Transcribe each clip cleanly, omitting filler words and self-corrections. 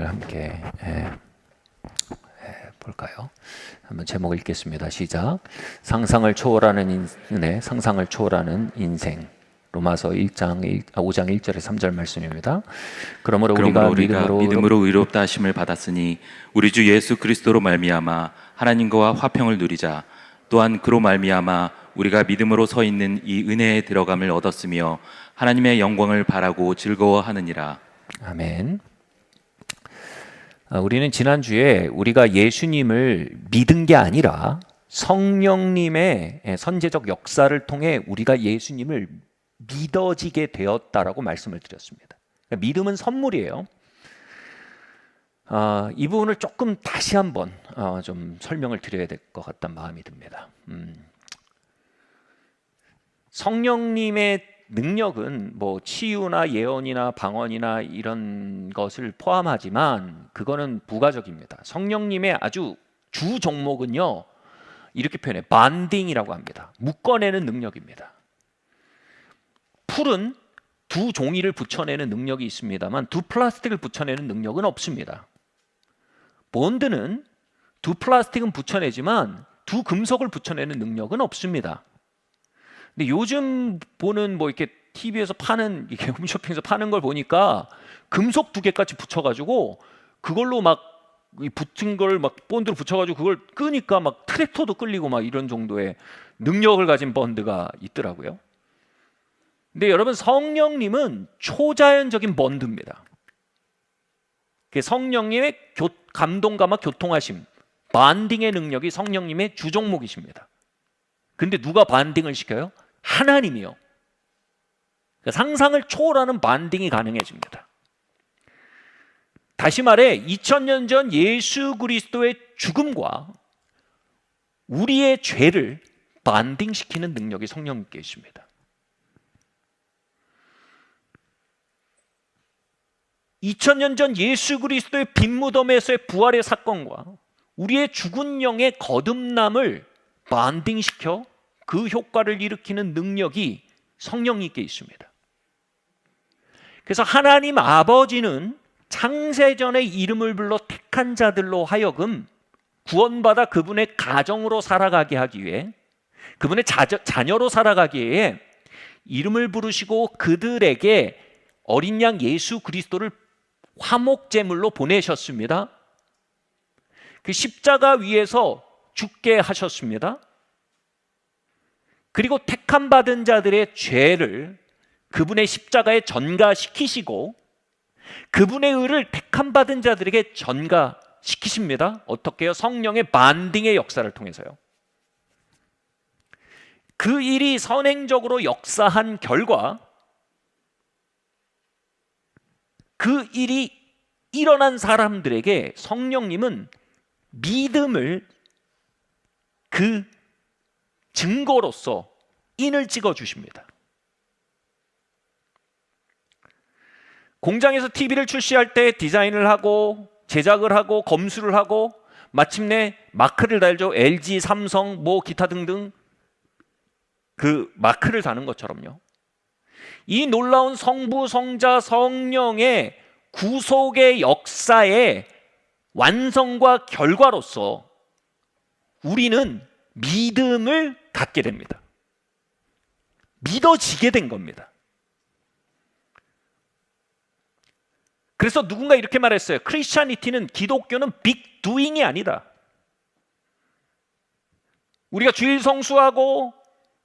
말씀을 함께 볼까요? 한번 제목 읽겠습니다. 시작. 상상을 초월하는 은혜, 상상을 초월하는 인생. 로마서 5장 1절에 3절 말씀입니다. 그러므로 우리가 믿음으로 의롭다 하심을 받았으니 우리 주 예수 그리스도로 말미암아 하나님과 화평을 누리자. 또한 그로 말미암아 우리가 믿음으로 서 있는 이 은혜에 들어감을 얻었으며 하나님의 영광을 바라고 즐거워하느니라. 아멘. 우리는 지난주에 우리가 예수님을 믿은 게 아니라 성령님의 선제적 역사를 통해 우리가 예수님을 믿어지게 되었다라고 말씀을 드렸습니다. 믿음은 선물이에요. 이 부분을 조금 다시 한번 좀 설명을 드려야 될 것 같다는 마음이 듭니다. 성령님의 능력은 뭐 치유나 예언이나 방언이나 이런 것을 포함하지만 그거는 부가적입니다. 성령님의 아주 주 종목은요, 이렇게 표현해 반딩이라고 합니다. 묶어내는 능력입니다. 풀은 두 종이를 붙여내는 능력이 있습니다만 두 플라스틱을 붙여내는 능력은 없습니다. 본드는 두 플라스틱은 붙여내지만 두 금속을 붙여내는 능력은 없습니다. 근데 요즘 보는 뭐 이렇게 TV에서 파는, 이렇게 홈쇼핑에서 파는 걸 보니까 금속 두 개까지 붙여가지고 그걸로 막 붙은 걸 막 본드로 붙여가지고 그걸 끄니까 막 트랙터도 끌리고 막 이런 정도의 능력을 가진 본드가 있더라고요. 근데 여러분, 성령님은 초자연적인 본드입니다. 성령님의 감동감과 교통하심, 반딩의 능력이 성령님의 주종목이십니다. 근데 누가 반딩을 시켜요? 하나님이요. 상상을 초월하는 반딩이 가능해집니다. 다시 말해 2000년 전 예수 그리스도의 죽음과 우리의 죄를 반딩시키는 능력이 성령님께 있습니다. 2000년 전 예수 그리스도의 빈무덤에서의 부활의 사건과 우리의 죽은 영의 거듭남을 반딩시켜 그 효과를 일으키는 능력이 성령님께 있습니다. 그래서 하나님 아버지는 창세전에 이름을 불러 택한 자들로 하여금 구원받아 그분의 가정으로 살아가게 하기 위해, 그분의 자녀로 살아가기 위해 이름을 부르시고 그들에게 어린 양 예수 그리스도를 화목제물로 보내셨습니다. 그 십자가 위에서 죽게 하셨습니다. 그리고 택함 받은 자들의 죄를 그분의 십자가에 전가시키시고 그분의 의를 택함 받은 자들에게 전가시키십니다. 어떻게 해요? 성령의 반딩의 역사를 통해서요. 그 일이 선행적으로 역사한 결과 그 일이 일어난 사람들에게 성령님은 믿음을 그 증거로서 인을 찍어 주십니다. 공장에서 TV를 출시할 때 디자인을 하고 제작을 하고 검수를 하고 마침내 마크를 달죠. LG, 삼성, 뭐 기타 등등 그 마크를 다는 것처럼요. 이 놀라운 성부, 성자, 성령의 구속의 역사의 완성과 결과로서 우리는 믿음을 갖게 됩니다. 믿어지게 된 겁니다. 그래서 누군가 이렇게 말했어요. 크리스찬이티는, 기독교는 빅 두잉이 아니다. 우리가 주일 성수하고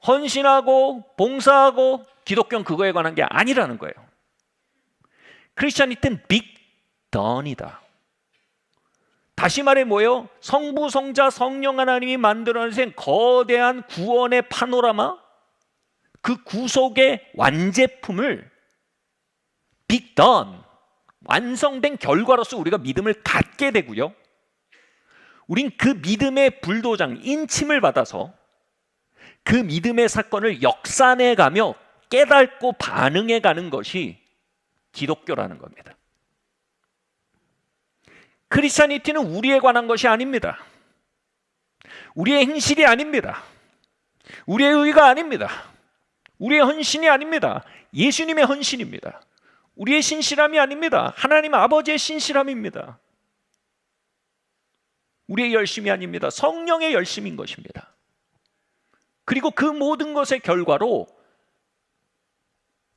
헌신하고 봉사하고 기독교는 그거에 관한 게 아니라는 거예요. 크리스찬이티는 빅 던이다. 다시 말해 뭐예요? 성부, 성자, 성령 하나님이 만들어낸 거대한 구원의 파노라마, 그 구속의 완제품을 빅 던, 완성된 결과로서 우리가 믿음을 갖게 되고요. 우린 그 믿음의 불도장, 인침을 받아서 그 믿음의 사건을 역산해가며 깨닫고 반응해가는 것이 기독교라는 겁니다. 크리스찬이티는 우리에 관한 것이 아닙니다. 우리의 행실이 아닙니다. 우리의 의가 아닙니다. 우리의 헌신이 아닙니다. 예수님의 헌신입니다. 우리의 신실함이 아닙니다. 하나님 아버지의 신실함입니다. 우리의 열심이 아닙니다. 성령의 열심인 것입니다. 그리고 그 모든 것의 결과로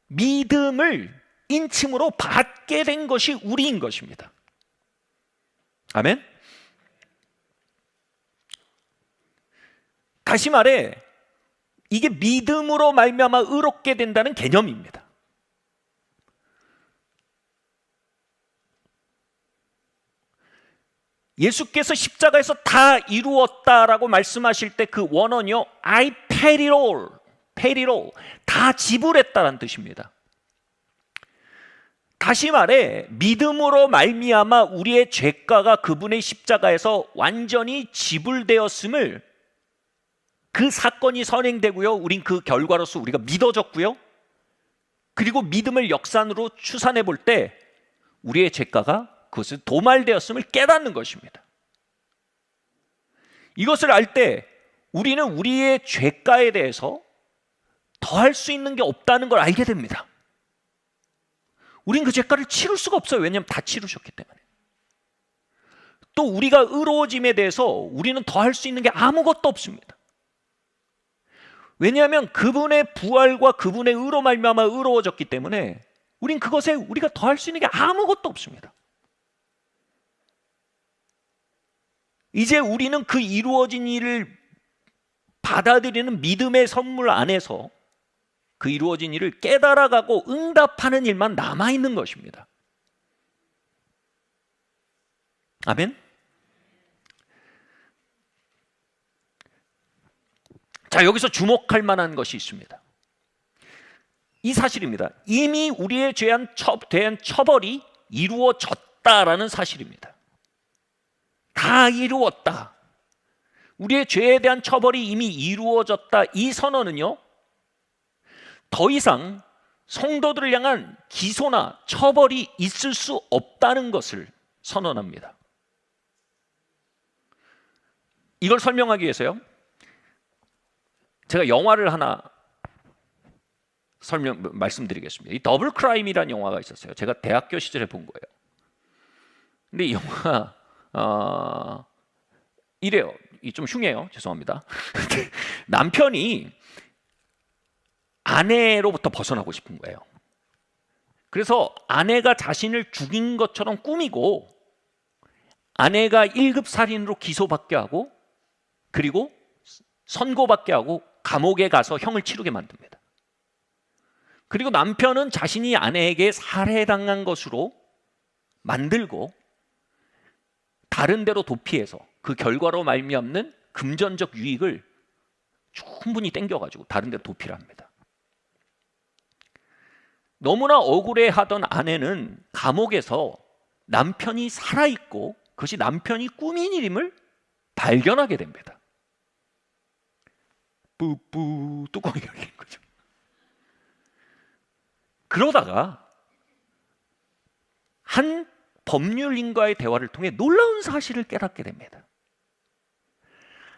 믿음을 인침으로 받게 된 것이 우리인 것입니다. 아멘? 다시 말해, 이게 믿음으로 말미암아 의롭게 된다는 개념입니다. 예수께서 십자가에서 다 이루었다라고 말씀하실 때 그 원어는요, I paid it all, 다 지불했다라는 뜻입니다. 다시 말해, 믿음으로 말미암아 우리의 죄가가 그분의 십자가에서 완전히 지불되었음을, 그 사건이 선행되고요, 우린 그 결과로서 우리가 믿어졌고요, 그리고 믿음을 역산으로 추산해 볼 때 우리의 죄가가 그것을 도말되었음을 깨닫는 것입니다. 이것을 알 때 우리는 우리의 죄가에 대해서 더할 수 있는 게 없다는 걸 알게 됩니다. 우린 그 죄가를 치를 수가 없어요. 왜냐하면 다 치르셨기 때문에. 또 우리가 의로워짐에 대해서 우리는 더할 수 있는 게 아무것도 없습니다. 왜냐하면 그분의 부활과 그분의 의로 말미암아 의로워졌기 때문에 우린 그것에 우리가 더할 수 있는 게 아무것도 없습니다. 이제 우리는 그 이루어진 일을 받아들이는 믿음의 선물 안에서 그 이루어진 일을 깨달아가고 응답하는 일만 남아있는 것입니다. 아멘? 자, 여기서 주목할 만한 것이 있습니다. 이 사실입니다. 이미 우리에 대한 처벌이 이루어졌다라는 사실입니다. 다 이루었다. 우리의 죄에 대한 처벌이 이미 이루어졌다. 이 선언은요, 더 이상 성도들을 향한 기소나 처벌이 있을 수 없다는 것을 선언합니다. 이걸 설명하기 위해서요, 제가 영화를 하나 말씀드리겠습니다. 이 더블 크라임이라는 영화가 있었어요. 제가 대학교 시절에 본 거예요. 근데 이 영화 이래요. 좀 흉해요. 죄송합니다. 남편이 아내로부터 벗어나고 싶은 거예요. 그래서 아내가 자신을 죽인 것처럼 꾸미고 아내가 1급 살인으로 기소받게 하고 그리고 선고받게 하고 감옥에 가서 형을 치르게 만듭니다. 그리고 남편은 자신이 아내에게 살해당한 것으로 만들고 다른 데로 도피해서 그 결과로 말미암는 금전적 유익을 충분히 땡겨가지고 다른 데로 도피를 합니다. 너무나 억울해하던 아내는 감옥에서 남편이 살아있고 그것이 남편이 꾸민 일임을 발견하게 됩니다. 뿌뿌 뚜껑이 열린 거죠. 그러다가 한 법률인과의 대화를 통해 놀라운 사실을 깨닫게 됩니다.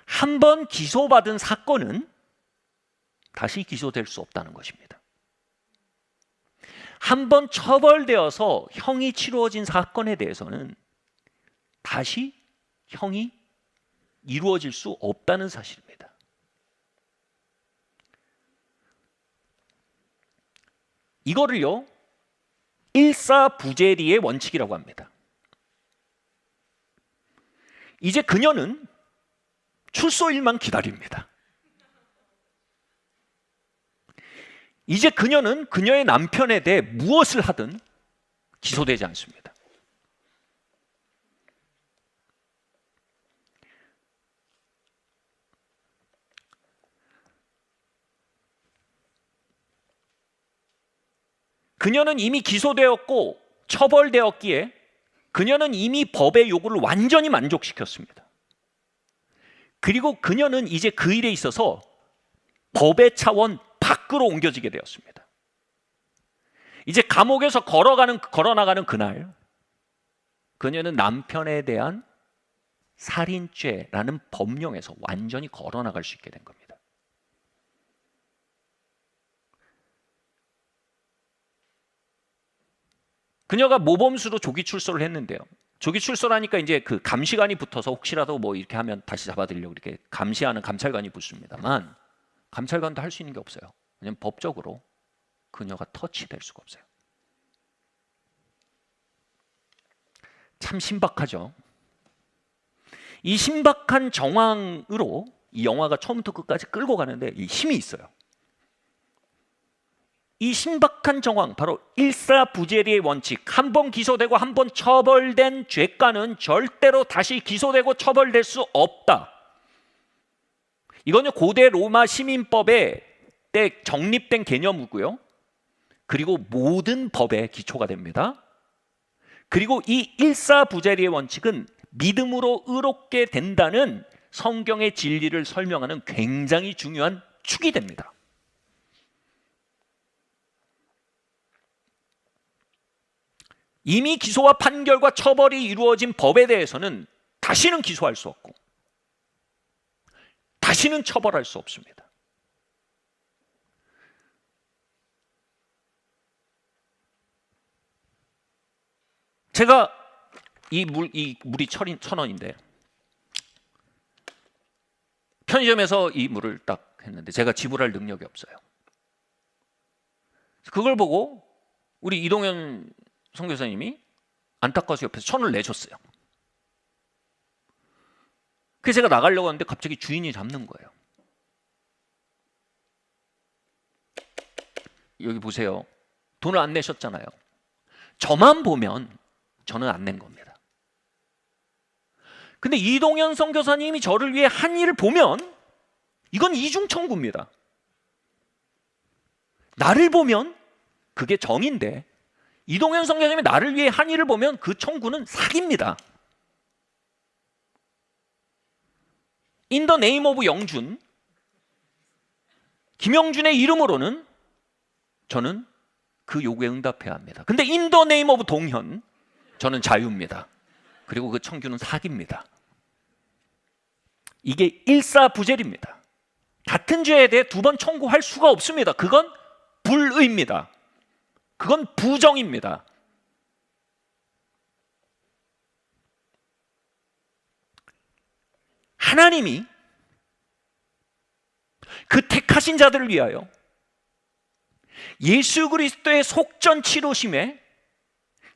한 번 기소받은 사건은 다시 기소될 수 없다는 것입니다. 한 번 처벌되어서 형이 치루어진 사건에 대해서는 다시 형이 이루어질 수 없다는 사실입니다. 이거를요, 일사부재리의 원칙이라고 합니다. 이제 그녀는 출소일만 기다립니다. 이제 그녀는 그녀의 남편에 대해 무엇을 하든 기소되지 않습니다. 그녀는 이미 기소되었고 처벌되었기에 그녀는 이미 법의 요구를 완전히 만족시켰습니다. 그리고 그녀는 이제 그 일에 있어서 법의 차원 밖으로 옮겨지게 되었습니다. 이제 감옥에서 걸어나가는 그날, 그녀는 남편에 대한 살인죄라는 법령에서 완전히 걸어나갈 수 있게 된 겁니다. 그녀가 모범수로 조기 출소를 했는데요. 조기 출소라니까 이제 그 감시관이 붙어서 혹시라도 뭐 이렇게 하면 다시 잡아들려고 이렇게 감시하는 감찰관이 붙습니다만, 감찰관도 할 수 있는 게 없어요. 왜냐하면 법적으로 그녀가 터치될 수가 없어요. 참 신박하죠. 이 신박한 정황으로 이 영화가 처음부터 끝까지 끌고 가는데 이 힘이 있어요. 이 신박한 정황, 바로 일사부재리의 원칙, 한 번 기소되고 한 번 처벌된 죄가는 절대로 다시 기소되고 처벌될 수 없다. 이건요, 고대 로마 시민법에 때 정립된 개념이고요. 그리고 모든 법의 기초가 됩니다. 그리고 이 일사부재리의 원칙은 믿음으로 의롭게 된다는 성경의 진리를 설명하는 굉장히 중요한 축이 됩니다. 이미 기소와 판결과 처벌이 이루어진 법에 대해서는 다시는 기소할 수 없고 다시는 처벌할 수 없습니다. 제가 이 물이 1,000원인데 편의점에서 이 물을 딱 했는데 제가 지불할 능력이 없어요. 그걸 보고 우리 이동현 선교사님이 안타까워서 옆에서 1,000원을 내줬어요. 그래서 제가 나가려고 하는데 갑자기 주인이 잡는 거예요. 여기 보세요. 돈을 안 내셨잖아요. 저만 보면 저는 안 낸 겁니다. 근데 이동현 선교사님이 저를 위해 한 일을 보면 이건 이중 청구입니다. 나를 보면 그게 정인데 이동현 선교사님이 나를 위해 한 일을 보면 그 청구는 사기입니다. In the name of 영준, 김영준의 이름으로는 저는 그 요구에 응답해야 합니다. 근데 In the name of 동현, 저는 자유입니다. 그리고 그 청구는 사기입니다. 이게 일사부재리입니다. 같은 죄에 대해 두 번 청구할 수가 없습니다. 그건 불의입니다. 그건 부정입니다. 하나님이 그 택하신 자들을 위하여 예수 그리스도의 속전 치료심에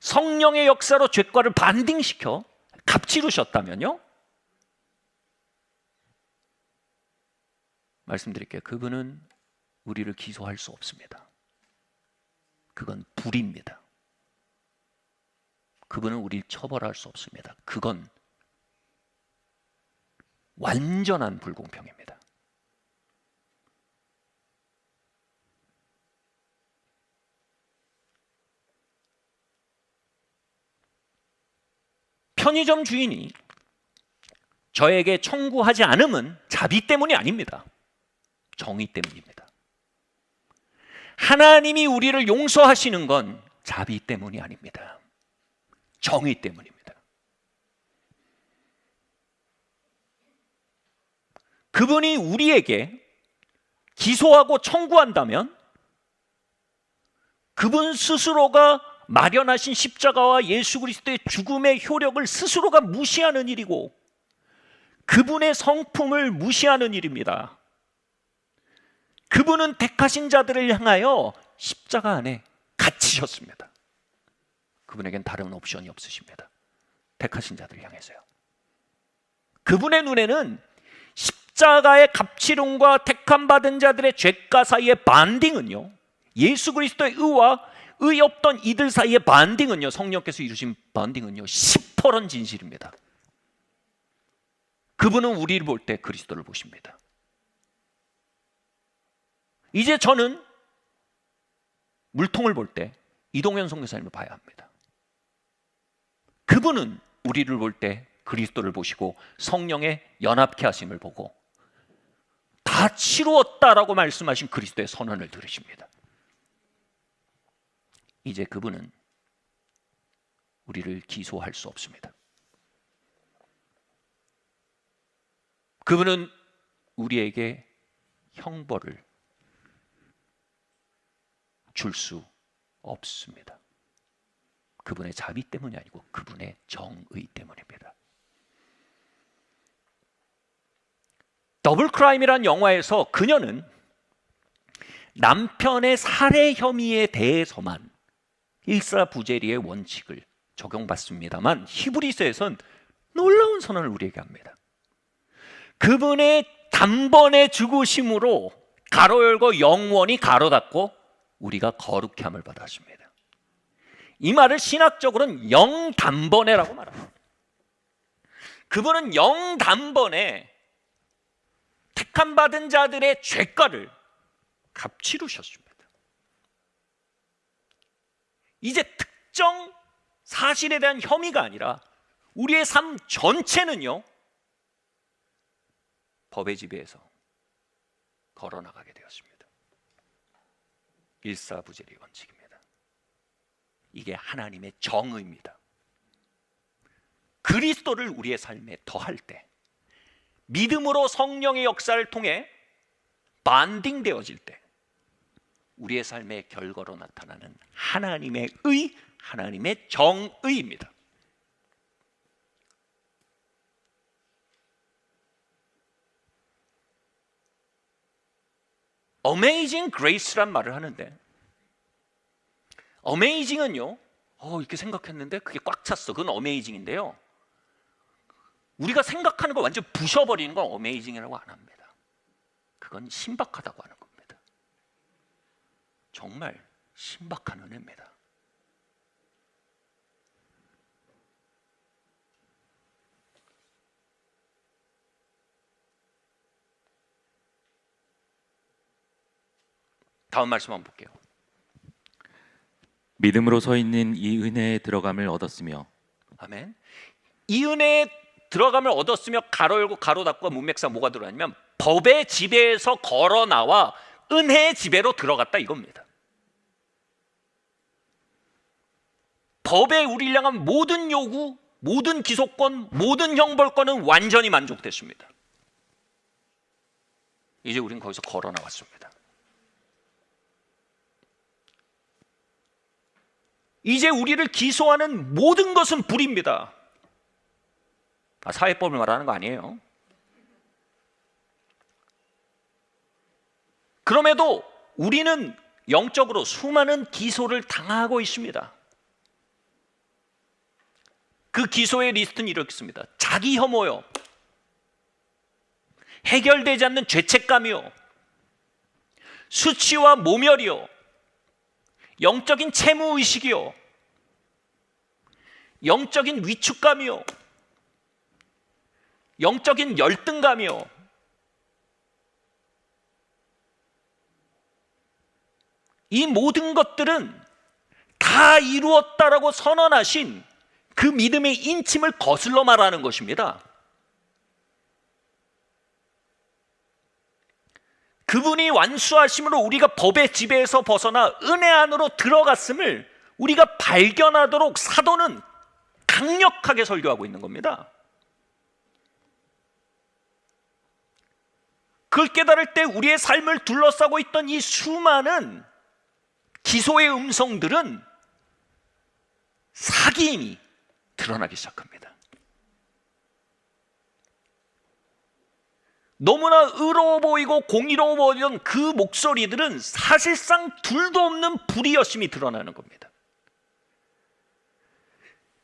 성령의 역사로 죄과를 반딩시켜 값지르셨다면요, 말씀드릴게요. 그분은 우리를 기소할 수 없습니다. 그건 불입니다. 그분은 우리를 처벌할 수 없습니다. 그건 완전한 불공평입니다. 편의점 주인이 저에게 청구하지 않음은 자비 때문이 아닙니다. 정의 때문입니다. 하나님이 우리를 용서하시는 건 자비 때문이 아닙니다. 정의 때문입니다. 그분이 우리에게 기소하고 청구한다면 그분 스스로가 마련하신 십자가와 예수 그리스도의 죽음의 효력을 스스로가 무시하는 일이고 그분의 성품을 무시하는 일입니다. 그분은 택하신 자들을 향하여 십자가 안에 갇히셨습니다. 그분에겐 다른 옵션이 없으십니다. 택하신 자들을 향해서요. 그분의 눈에는 십자가의 갑치름과 택함받은 자들의 죄가 사이의 반딩은요, 예수 그리스도의 의와 의 없던 이들 사이의 반딩은요, 성령께서 이루신 반딩은요, 시퍼런 진실입니다. 그분은 우리를 볼 때 그리스도를 보십니다. 이제 저는 물통을 볼 때 이동현 선교사님을 봐야 합니다. 그분은 우리를 볼 때 그리스도를 보시고 성령의 연합케 하심을 보고 다 치루었다라고 말씀하신 그리스도의 선언을 들으십니다. 이제 그분은 우리를 기소할 수 없습니다. 그분은 우리에게 형벌을 줄 수 없습니다. 그분의 자비 때문이 아니고 그분의 정의 때문입니다. 더블 크라임이란 영화에서 그녀는 남편의 살해 혐의에 대해서만 일사부재리의 원칙을 적용받습니다만 히브리서에선 놀라운 선언을 우리에게 합니다. 그분의 단번에 죽으심으로 가로 열고 영원히 가로 닫고 우리가 거룩히 함을 받았습니다. 이 말을 신학적으로는 영단번에라고 말합니다. 그분은 영단번에 택함 받은 자들의 죄가를 값치르셨습니다. 이제 특정 사실에 대한 혐의가 아니라 우리의 삶 전체는요, 법의 지배에서 걸어나가게 되었습니다. 일사부재리 원칙입니다. 이게 하나님의 정의입니다. 그리스도를 우리의 삶에 더할 때, 믿음으로 성령의 역사를 통해 반딩되어질 때 우리의 삶의 결과로 나타나는 하나님의 의, 하나님의 정의입니다. Amazing Grace란 말을 하는데, Amazing은요, 이렇게 생각했는데 그게 꽉 찼어. 그건 Amazing인데요, 우리가 생각하는 걸 완전 부셔버리는 건 Amazing이라고 안 합니다. 그건 신박하다고 하는 겁니다. 정말 신박한 은혜입니다. 다음 말씀 한번 볼게요. 믿음으로 서 있는 이 은혜에 들어감을 얻었으며. 아멘. 이 은혜에 들어감을 얻었으며 가로 열고 가로 닫고 문맥상 뭐가 들어가냐면 법의 지배에서 걸어 나와 은혜의 지배로 들어갔다 이겁니다. 법에 우리를 향한 모든 요구, 모든 기소권, 모든 형벌권은 완전히 만족됐습니다. 이제 우리는 거기서 걸어 나왔습니다. 이제 우리를 기소하는 모든 것은 불입니다. 사회법을 말하는 거 아니에요. 그럼에도 우리는 영적으로 수많은 기소를 당하고 있습니다. 그 기소의 리스트는 이렇습니다. 자기 혐오요, 해결되지 않는 죄책감이요, 수치와 모멸이요, 영적인 채무의식이요, 영적인 위축감이요, 영적인 열등감이요, 이 모든 것들은 다 이루었다라고 선언하신 그 믿음의 인침을 거슬러 말하는 것입니다. 그분이 완수하심으로 우리가 법의 지배에서 벗어나 은혜 안으로 들어갔음을 우리가 발견하도록 사도는 강력하게 설교하고 있는 겁니다. 그걸 깨달을 때 우리의 삶을 둘러싸고 있던 이 수많은 기소의 음성들은 사기임이 드러나기 시작합니다. 너무나 의로워 보이고 공의로워 보이던 그 목소리들은 사실상 둘도 없는 불의여심이 드러나는 겁니다.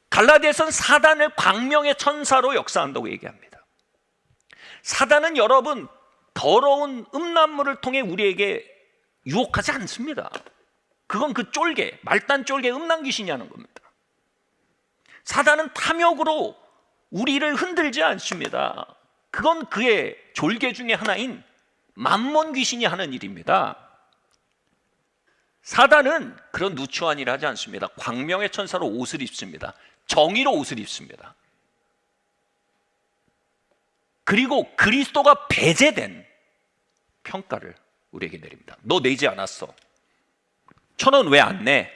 갈라디아서는 사단을 광명의 천사로 역사한다고 얘기합니다. 사단은 여러분 더러운 음란물을 통해 우리에게 유혹하지 않습니다. 그건 그 쫄개, 말단 쫄개 음란 귀신이 하는 겁니다. 사단은 탐욕으로 우리를 흔들지 않습니다. 그건 그의 졸개 중에 하나인 맘몬 귀신이 하는 일입니다. 사단은 그런 누추한 일을 하지 않습니다. 광명의 천사로 옷을 입습니다. 정의로 옷을 입습니다. 그리고 그리스도가 배제된 평가를 우리에게 내립니다. 너 내지 않았어. 1,000원 왜 안 내?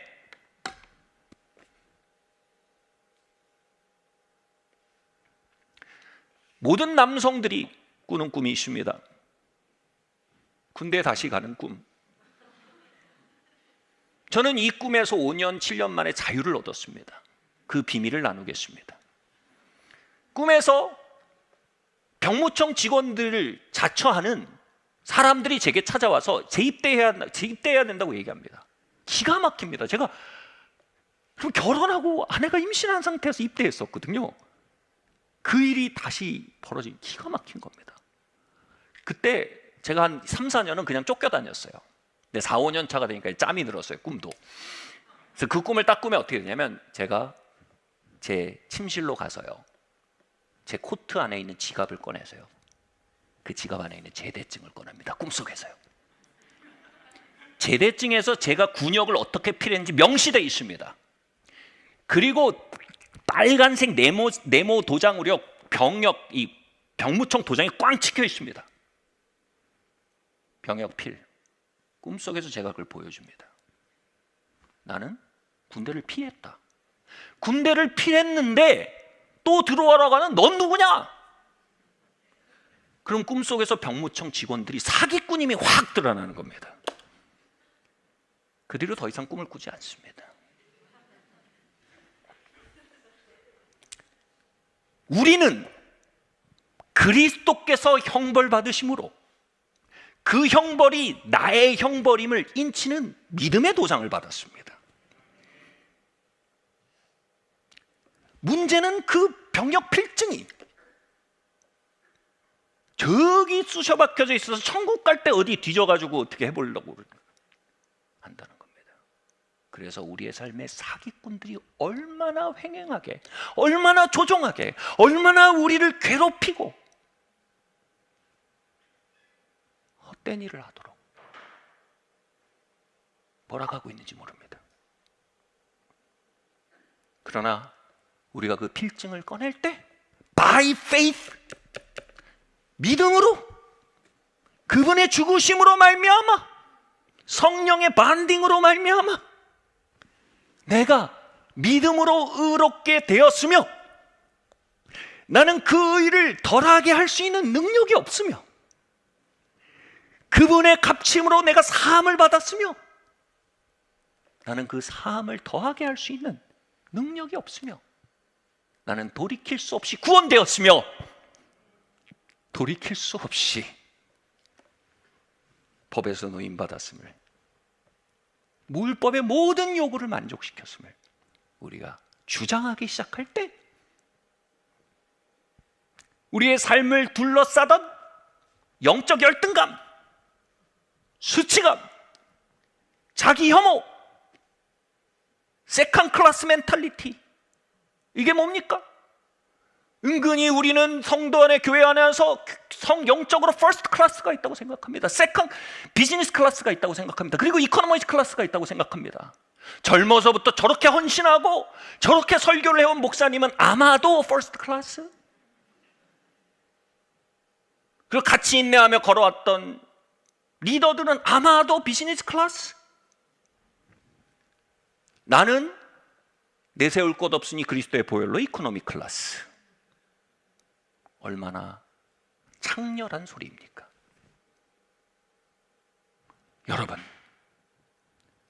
모든 남성들이 꾸는 꿈이 있습니다. 군대 다시 가는 꿈. 저는 이 꿈에서 5년, 7년 만에 자유를 얻었습니다. 그 비밀을 나누겠습니다. 꿈에서 병무청 직원들을 자처하는 사람들이 제게 찾아와서 재입대해야 된다고 얘기합니다. 기가 막힙니다. 제가 그럼 결혼하고 아내가 임신한 상태에서 입대했었거든요. 그 일이 다시 벌어진 기가 막힌 겁니다. 그때 제가 한 3, 4년은 그냥 쫓겨다녔어요. 근데 4, 5년 차가 되니까 짬이 들었어요, 꿈도. 그래서 그 꿈을 딱 꾸면 어떻게 되냐면 제가 제 침실로 가서요, 제 코트 안에 있는 지갑을 꺼내서요, 그 지갑 안에 있는 제대증을 꺼냅니다. 꿈속에서요. 제대증에서 제가 군역을 어떻게 필했는지 명시되어 있습니다. 그리고 빨간색 네모 도장으로 이 병무청 도장이 꽝 찍혀 있습니다. 병역 필. 꿈속에서 제가 그걸 보여줍니다. 나는 군대를 피했다. 군대를 피했는데 또 들어와라고 하는 넌 누구냐? 그럼 꿈속에서 병무청 직원들이 사기꾼임이 확 드러나는 겁니다. 그 뒤로 더 이상 꿈을 꾸지 않습니다. 우리는 그리스도께서 형벌 받으심으로 그 형벌이 나의 형벌임을 인치는 믿음의 도장을 받았습니다. 문제는 그 병역 필증이 저기 쑤셔 박혀져 있어서 천국 갈 때 어디 뒤져가지고 어떻게 해보려고 한다는 겁니다. 그래서 우리의 삶에 사기꾼들이 얼마나 횡행하게, 얼마나 조종하게, 얼마나 우리를 괴롭히고 헛된 일을 하도록 몰아가고 있는지 모릅니다. 그러나 우리가 그 필증을 꺼낼 때 by faith, 믿음으로, 그분의 죽으심으로 말미암아, 성령의 반딩으로 말미암아 내가 믿음으로 의롭게 되었으며 나는 그 의를 덜하게 할 수 있는 능력이 없으며 그분의 값짐으로 내가 사함을 받았으며 나는 그 사함을 더하게 할 수 있는 능력이 없으며 나는 돌이킬 수 없이 구원되었으며 돌이킬 수 없이 법에서 노임받았음을, 율법의 모든 요구를 만족시켰음을 우리가 주장하기 시작할 때 우리의 삶을 둘러싸던 영적 열등감, 수치감, 자기 혐오, 세컨 클래스 멘탈리티, 이게 뭡니까? 은근히 우리는 성도 안에, 교회 안에서 영적으로 퍼스트 클래스가 있다고 생각합니다. 세컨 비즈니스 클래스가 있다고 생각합니다. 그리고 이코노미스 클래스가 있다고 생각합니다. 젊어서부터 저렇게 헌신하고 저렇게 설교를 해온 목사님은 아마도 퍼스트 클래스, 그리고 같이 인내하며 걸어왔던 리더들은 아마도 비즈니스 클래스. 나는 내세울 곳 없으니 그리스도의 보혈로 이코노미 클래스. 얼마나 창렬한 소리입니까? 여러분,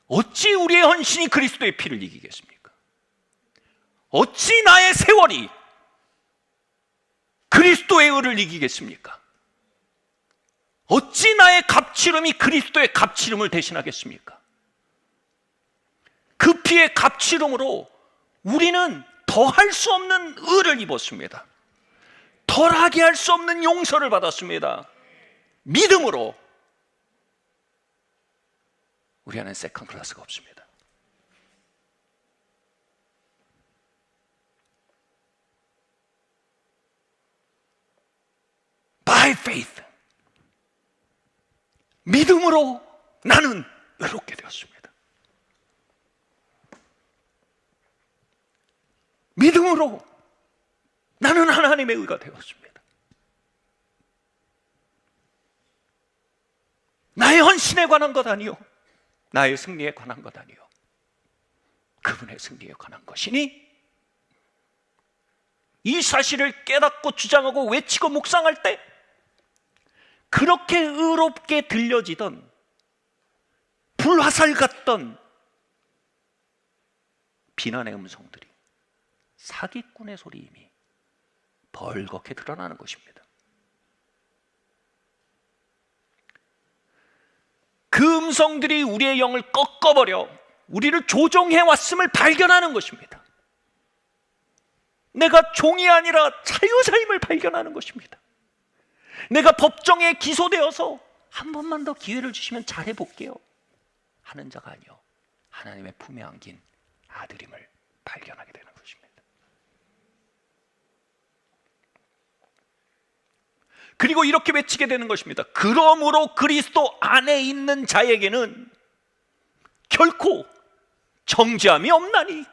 어찌 우리의 헌신이 그리스도의 피를 이기겠습니까? 어찌 나의 세월이 그리스도의 의를 이기겠습니까? 어찌 나의 갑치름이 그리스도의 갑치름을 대신하겠습니까? 그 피의 갑치름으로 우리는 더할 수 없는 의를 입었습니다. 덜하게 할 수 없는 용서를 받았습니다. 믿음으로 우리 안에 세컨 클래스가 없습니다. By faith, 믿음으로 나는 의롭게 되었습니다. 믿음으로 나는 하나님의 의가 되었습니다. 나의 헌신에 관한 것 아니요, 나의 승리에 관한 것 아니요, 그분의 승리에 관한 것이니 이 사실을 깨닫고 주장하고 외치고 묵상할 때 그렇게 의롭게 들려지던 불화살 같던 비난의 음성들이, 사기꾼의 소리 이미 벌겋게 드러나는 것입니다. 그 음성들이 우리의 영을 꺾어버려 우리를 조종해 왔음을 발견하는 것입니다. 내가 종이 아니라 자유자임을 발견하는 것입니다. 내가 법정에 기소되어서 한 번만 더 기회를 주시면 잘해볼게요 하는 자가 아니요, 하나님의 품에 안긴 아들임을 발견하게 되는 것입니다. 그리고 이렇게 외치게 되는 것입니다. 그러므로 그리스도 안에 있는 자에게는 결코 정죄함이 없나니,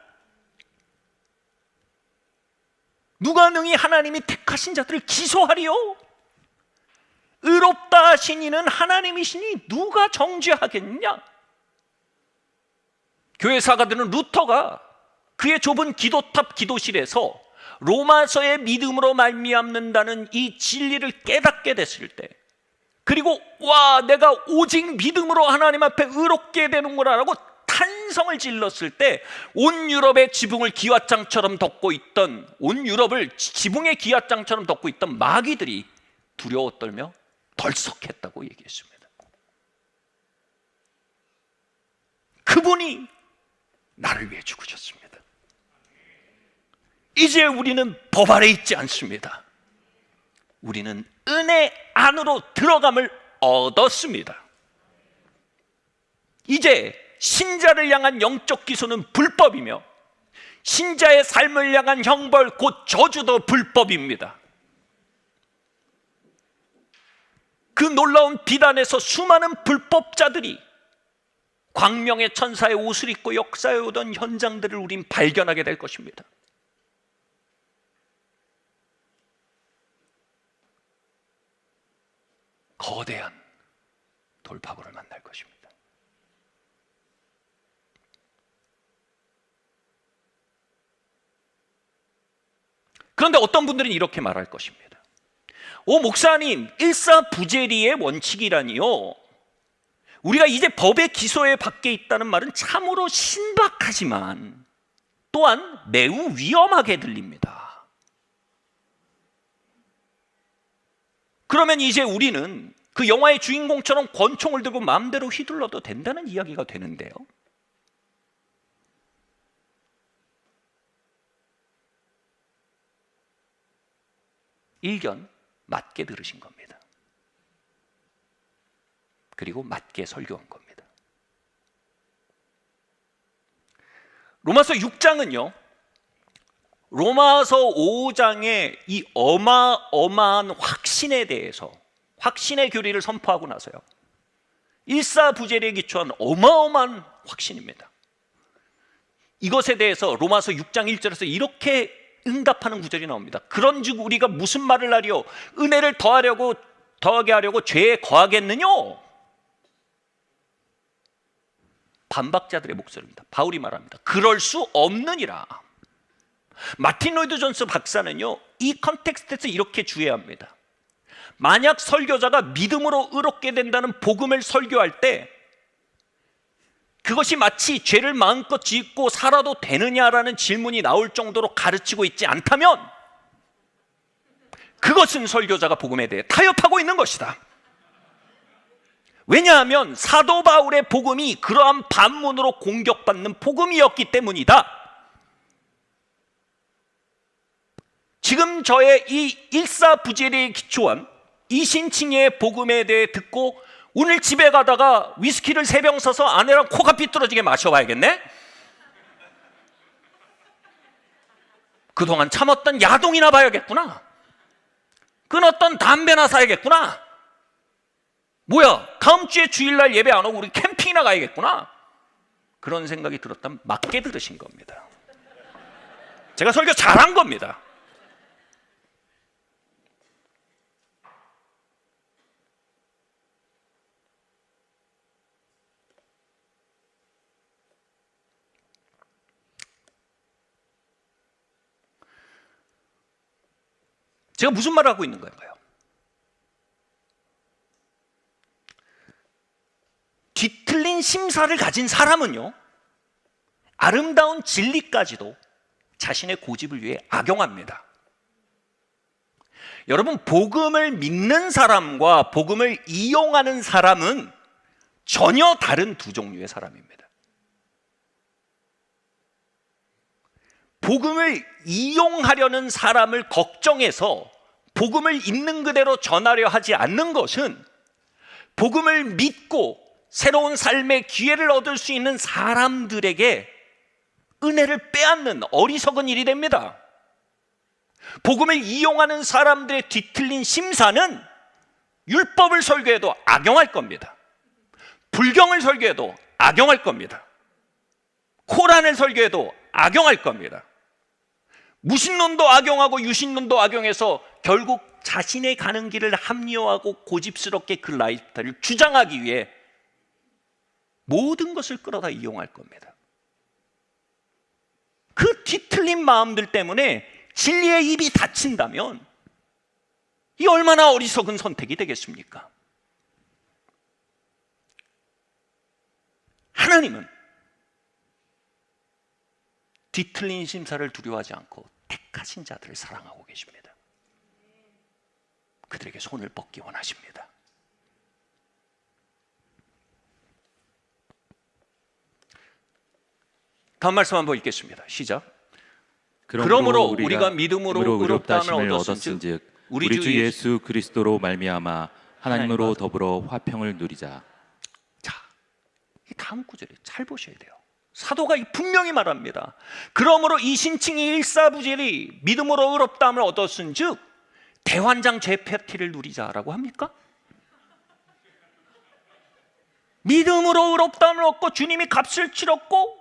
누가 능히 하나님이 택하신 자들을 기소하리요? 의롭다 하신 이는 하나님이시니 누가 정죄하겠느냐? 교회 사가들은 루터가 그의 좁은 기도탑 기도실에서 로마서의 믿음으로 말미암는다는 이 진리를 깨닫게 됐을 때, 그리고 와, 내가 오직 믿음으로 하나님 앞에 의롭게 되는구나라고 탄성을 질렀을 때, 온 유럽의 지붕을 기와장처럼 덮고 있던, 온 유럽을 지붕의 기와장처럼 덮고 있던 마귀들이 두려워 떨며 덜썩했다고 얘기했습니다. 그분이 나를 위해 죽으셨습니다. 이제 우리는 법 아래 있지 않습니다. 우리는 은혜 안으로 들어감을 얻었습니다. 이제 신자를 향한 영적 기소는 불법이며, 신자의 삶을 향한 형벌 곧 저주도 불법입니다. 그 놀라운 비단에서 수많은 불법자들이 광명의 천사의 옷을 입고 역사해 오던 현장들을 우린 발견하게 될 것입니다. 거대한 돌파구를 만날 것입니다. 그런데 어떤 분들은 이렇게 말할 것입니다. 오 목사님, 일사부재리의 원칙이라니요, 우리가 이제 법의 기소에 밖에 있다는 말은 참으로 신박하지만 또한 매우 위험하게 들립니다. 그러면 이제 우리는 그 영화의 주인공처럼 권총을 들고 마음대로 휘둘러도 된다는 이야기가 되는데요, 일견 맞게 들으신 겁니다. 그리고 맞게 설교한 겁니다. 로마서 6장은요, 로마서 5장의 이 어마어마한 확신에 대해서, 확신의 교리를 선포하고 나서요, 일사부재리에 기초한 어마어마한 확신입니다. 이것에 대해서 로마서 6장 1절에서 이렇게 응답하는 구절이 나옵니다. 그런즉 우리가 무슨 말을 하리요? 은혜를 더하게 하려고 죄에 거하겠느냐? 반박자들의 목소리입니다. 바울이 말합니다. 그럴 수 없느니라. 마틴 로이드 존스 박사는요, 이 컨텍스트에서 이렇게 주의합니다. 만약 설교자가 믿음으로 의롭게 된다는 복음을 설교할 때 그것이 마치 죄를 마음껏 짓고 살아도 되느냐라는 질문이 나올 정도로 가르치고 있지 않다면 그것은 설교자가 복음에 대해 타협하고 있는 것이다. 왜냐하면 사도 바울의 복음이 그러한 반문으로 공격받는 복음이었기 때문이다. 지금 저의 이 일사부재리에 기초한 이신칭의 복음에 대해 듣고 오늘 집에 가다가 위스키를 3병 사서 아내랑 코가 삐뚤어지게 마셔봐야겠네? 그동안 참았던 야동이나 봐야겠구나. 끊었던 담배나 사야겠구나. 뭐야, 다음 주에 주일날 예배 안 오고 우리 캠핑이나 가야겠구나. 그런 생각이 들었다면 맞게 들으신 겁니다. 제가 설교 잘한 겁니다. 제가 무슨 말을 하고 있는 건가요? 뒤틀린 심사를 가진 사람은요, 아름다운 진리까지도 자신의 고집을 위해 악용합니다. 여러분, 복음을 믿는 사람과 복음을 이용하는 사람은 전혀 다른 두 종류의 사람입니다. 복음을 이용하려는 사람을 걱정해서 복음을 있는 그대로 전하려 하지 않는 것은 복음을 믿고 새로운 삶의 기회를 얻을 수 있는 사람들에게 은혜를 빼앗는 어리석은 일이 됩니다. 복음을 이용하는 사람들의 뒤틀린 심사는 율법을 설교해도 악용할 겁니다. 불경을 설교해도 악용할 겁니다. 코란을 설교해도 악용할 겁니다. 무신론도 악용하고 유신론도 악용해서 결국 자신의 가는 길을 합리화하고 고집스럽게 그 라이프스타일을 주장하기 위해 모든 것을 끌어다 이용할 겁니다. 그 뒤틀린 마음들 때문에 진리의 입이 닫힌다면 이 얼마나 어리석은 선택이 되겠습니까? 하나님은 뒤틀린 심사를 두려워하지 않고 택하신 자들을 사랑하고 계십니다. 그들에게 손을 뻗기 원하십니다. 다음 말씀 한번 읽겠습니다. 시작. 그러므로 우리가 믿음으로 의롭다함을 얻었은즉 우리 주 예수 그리스도로 말미암아 하나님으로 더불어 화평을 누리자. 자, 이 다음 구절에 잘 보셔야 돼요. 사도가 분명히 말합니다. 그러므로 이 신칭이 일사부질이 믿음으로 의롭다함을 얻었은즉 대환장 제패티를 누리자라고 합니까? 믿음으로 의롭다함을 얻고 주님이 값을 치렀고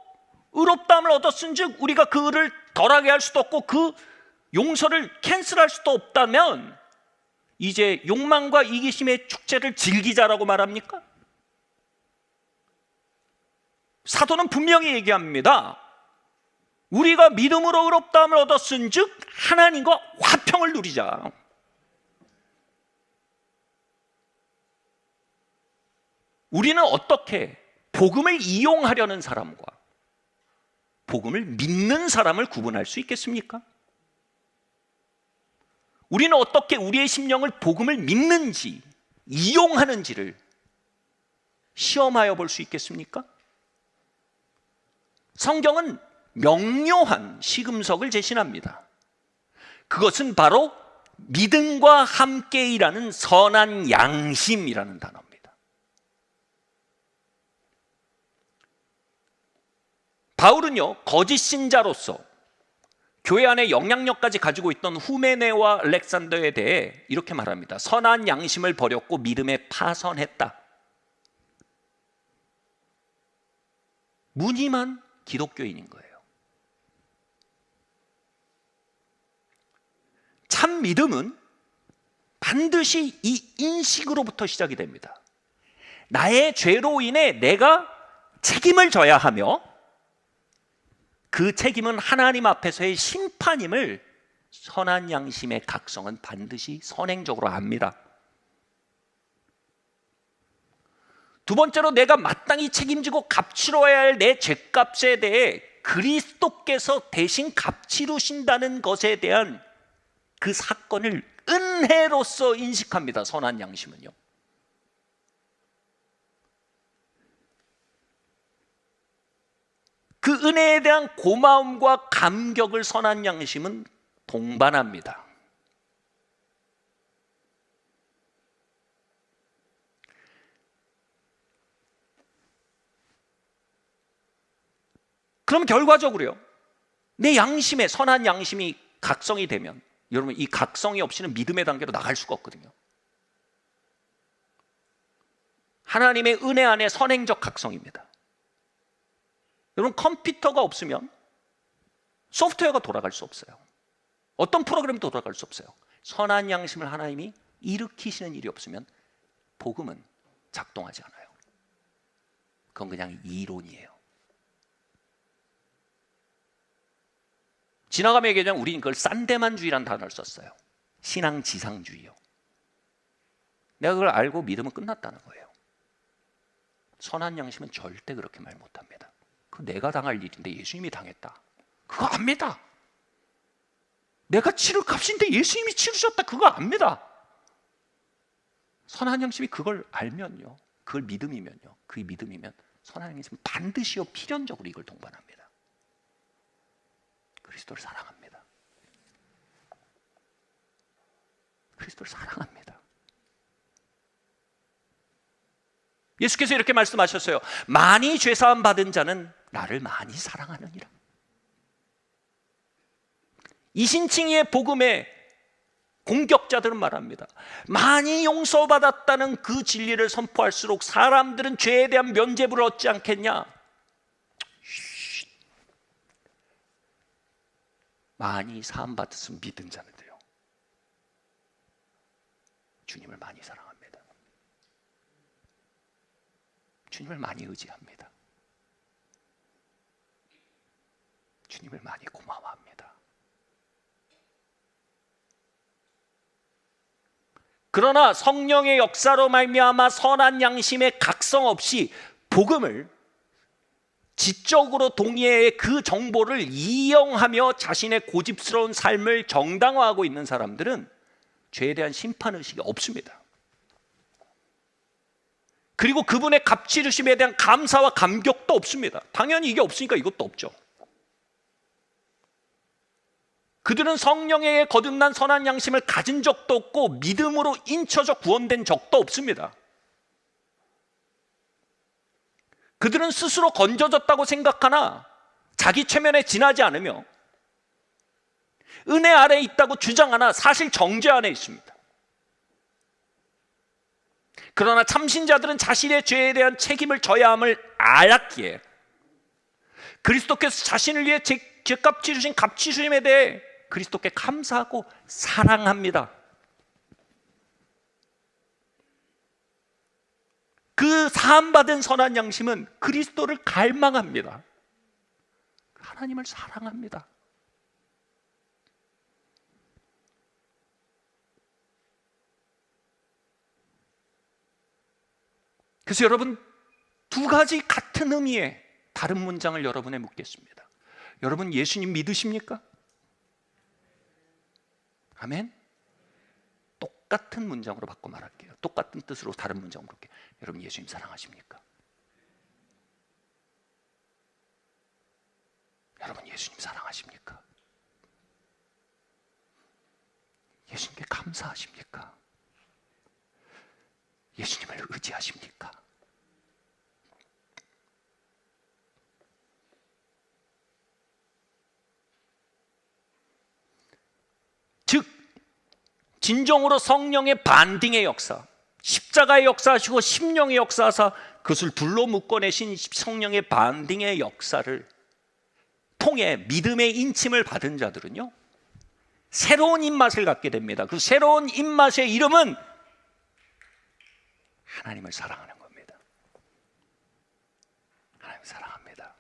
의롭다함을 얻었은즉 우리가 그 의를 덜하게 할 수도 없고 그 용서를 캔슬할 수도 없다면 이제 욕망과 이기심의 축제를 즐기자라고 말합니까? 사도는 분명히 얘기합니다. 우리가 믿음으로 의롭다함을 얻었은즉 하나님과 화평을 누리자. 우리는 어떻게 복음을 이용하려는 사람과 복음을 믿는 사람을 구분할 수 있겠습니까? 우리는 어떻게 우리의 심령을 복음을 믿는지 이용하는지를 시험하여 볼 수 있겠습니까? 성경은 명료한 시금석을 제시합니다. 그것은 바로 믿음과 함께 일하는 선한 양심이라는 단어입니다. 바울은요, 거짓 신자로서 교회 안에 영향력까지 가지고 있던 후메네와 알렉산더에 대해 이렇게 말합니다. 선한 양심을 버렸고 믿음에 파선했다. 무늬만 기독교인인 거예요. 참 믿음은 반드시 이 인식으로부터 시작이 됩니다. 나의 죄로 인해 내가 책임을 져야 하며 그 책임은 하나님 앞에서의 심판임을 선한 양심의 각성은 반드시 선행적으로 압니다. 두 번째로 내가 마땅히 책임지고 값치러야 할 내 죄값에 대해 그리스도께서 대신 값치르신다는 것에 대한 그 사건을 은혜로서 인식합니다. 선한 양심은요. 그 은혜에 대한 고마움과 감격을 선한 양심은 동반합니다. 그럼 결과적으로요, 내 양심에 선한 양심이 각성이 되면 여러분 이 각성이 없이는 믿음의 단계로 나갈 수가 없거든요. 하나님의 은혜 안에 선행적 각성입니다. 여러분 컴퓨터가 없으면 소프트웨어가 돌아갈 수 없어요. 어떤 프로그램도 돌아갈 수 없어요. 선한 양심을 하나님이 일으키시는 일이 없으면 복음은 작동하지 않아요. 그건 그냥 이론이에요. 지나가며 얘기하자면 우리는 그걸 싼데만주의라는 단어를 썼어요. 신앙지상주의요. 내가 그걸 알고 믿으면 끝났다는 거예요. 선한 양심은 절대 그렇게 말 못합니다. 그 내가 당할 일인데 예수님이 당했다. 그거 압니다. 내가 치를 값인데 예수님이 치르셨다. 그거 압니다. 선한 양심이 그걸 알면요, 그걸 믿음이면요, 그 믿음이면 선한 양심은 반드시요 필연적으로 이걸 동반합니다. 그리스도를 사랑합니다. 그리스도를 사랑합니다. 예수께서 이렇게 말씀하셨어요. 많이 죄사함 받은 자는 나를 많이 사랑하느니라. 이신칭의의 복음에 공격자들은 말합니다. 많이 용서받았다는 그 진리를 선포할수록 사람들은 죄에 대한 면죄부를 얻지 않겠냐? 많이 사함받았으면 믿은 자는 돼요. 주님을 많이 사랑합니다. 주님을 많이 의지합니다. 주님을 많이 고마워합니다. 그러나 성령의 역사로 말미암아 선한 양심의 각성 없이 복음을 지적으로 동의의 그 정보를 이용하며 자신의 고집스러운 삶을 정당화하고 있는 사람들은 죄에 대한 심판의식이 없습니다. 그리고 그분의 값지르심에 대한 감사와 감격도 없습니다. 당연히 이게 없으니까 이것도 없죠. 그들은 성령에 거듭난 선한 양심을 가진 적도 없고 믿음으로 인쳐져 구원된 적도 없습니다. 그들은 스스로 건져졌다고 생각하나 자기 체면에 지나지 않으며 은혜 아래에 있다고 주장하나 사실 정죄 안에 있습니다. 그러나 참신자들은 자신의 죄에 대한 책임을 져야 함을 알았기에 그리스도께서 자신을 위해 죄값 치르신 값지심에 대해 그리스도께 감사하고 사랑합니다. 그 사함받은 선한 양심은 그리스도를 갈망합니다. 하나님을 사랑합니다. 그래서 여러분, 두 가지 같은 의미의 다른 문장을 여러분에 묻겠습니다. 여러분, 예수님 믿으십니까? 아멘? 똑같은 문장으로 바꿔 말할게요. 똑같은 뜻으로 다른 문장으로 할게요. 여러분, 예수님 사랑하십니까? 여러분, 예수님 사랑하십니까? 예수님께 감사하십니까? 예수님을 의지하십니까? 즉 진정으로 성령의 반딩의 역사, 십자가의 역사하시고 심령의 역사하사 그것을 둘로 묶어내신 성령의 반딩의 역사를 통해 믿음의 인침을 받은 자들은요, 새로운 입맛을 갖게 됩니다. 그 새로운 입맛의 이름은 하나님을 사랑하는 겁니다. 하나님을 사랑합니다.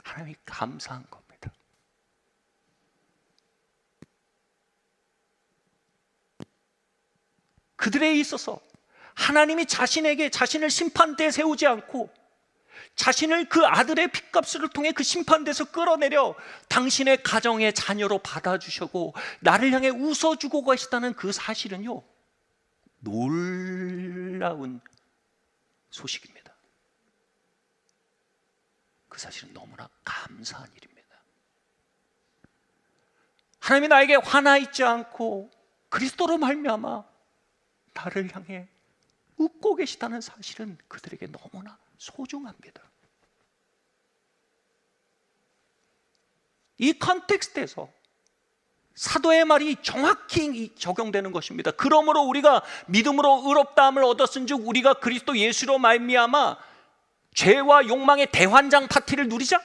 하나님이 감사한 겁니다. 그들에 있어서 하나님이 자신에게 자신을 심판대에 세우지 않고 자신을 그 아들의 핏값을 통해 그 심판대에서 끌어내려 당신의 가정의 자녀로 받아주시고 나를 향해 웃어주고 계시다는 그 사실은요, 놀라운 소식입니다. 그 사실은 너무나 감사한 일입니다. 하나님이 나에게 화나 있지 않고 그리스도로 말미암아 나를 향해 웃고 계시다는 사실은 그들에게 너무나 소중합니다. 이 컨텍스트에서 사도의 말이 정확히 적용되는 것입니다. 그러므로 우리가 믿음으로 의롭다함을 얻었은즉 우리가 그리스도 예수로 말미암아 죄와 욕망의 대환장 파티를 누리자?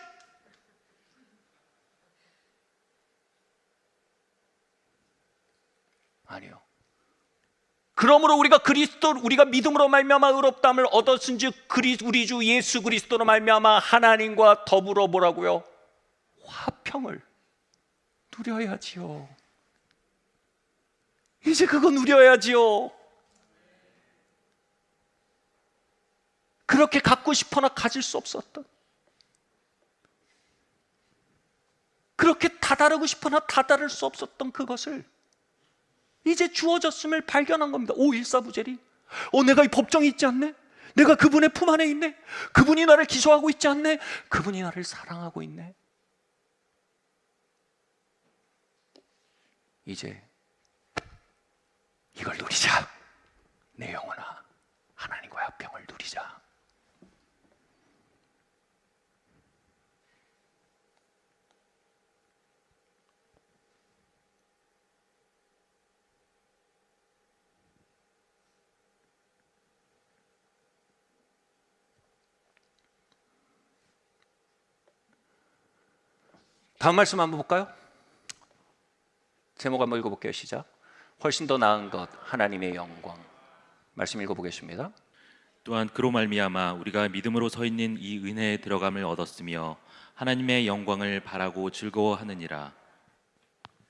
아니요. 그러므로 우리가 믿음으로 말미암아 의롭다함을 얻었은즉 우리 주 예수 그리스도로 말미암아 하나님과 더불어 뭐라고요? 화평을 누려야지요. 이제 그거 누려야지요. 그 그렇게 갖고 싶어나 가질 수 없었던, 그렇게 다다르고 싶어나 다다를 수 없었던 그것을 이제 주어졌음을 발견한 겁니다. 오, 일사부재리. 내가 이 법정에 있지 않네? 내가 그분의 품 안에 있네? 그분이 나를 기소하고 있지 않네? 그분이 나를 사랑하고 있네? 이제 이걸 누리자. 내 영혼아, 하나님과의 화평을 누리자. 다음 말씀 한번 볼까요? 제목 한번 읽어볼게요. 시작. 훨씬 더 나은 것, 하나님의 영광. 말씀 읽어보겠습니다. 또한 그로 말미암아 우리가 믿음으로 서 있는 이 은혜에 들어감을 얻었으며 하나님의 영광을 바라고 즐거워하느니라.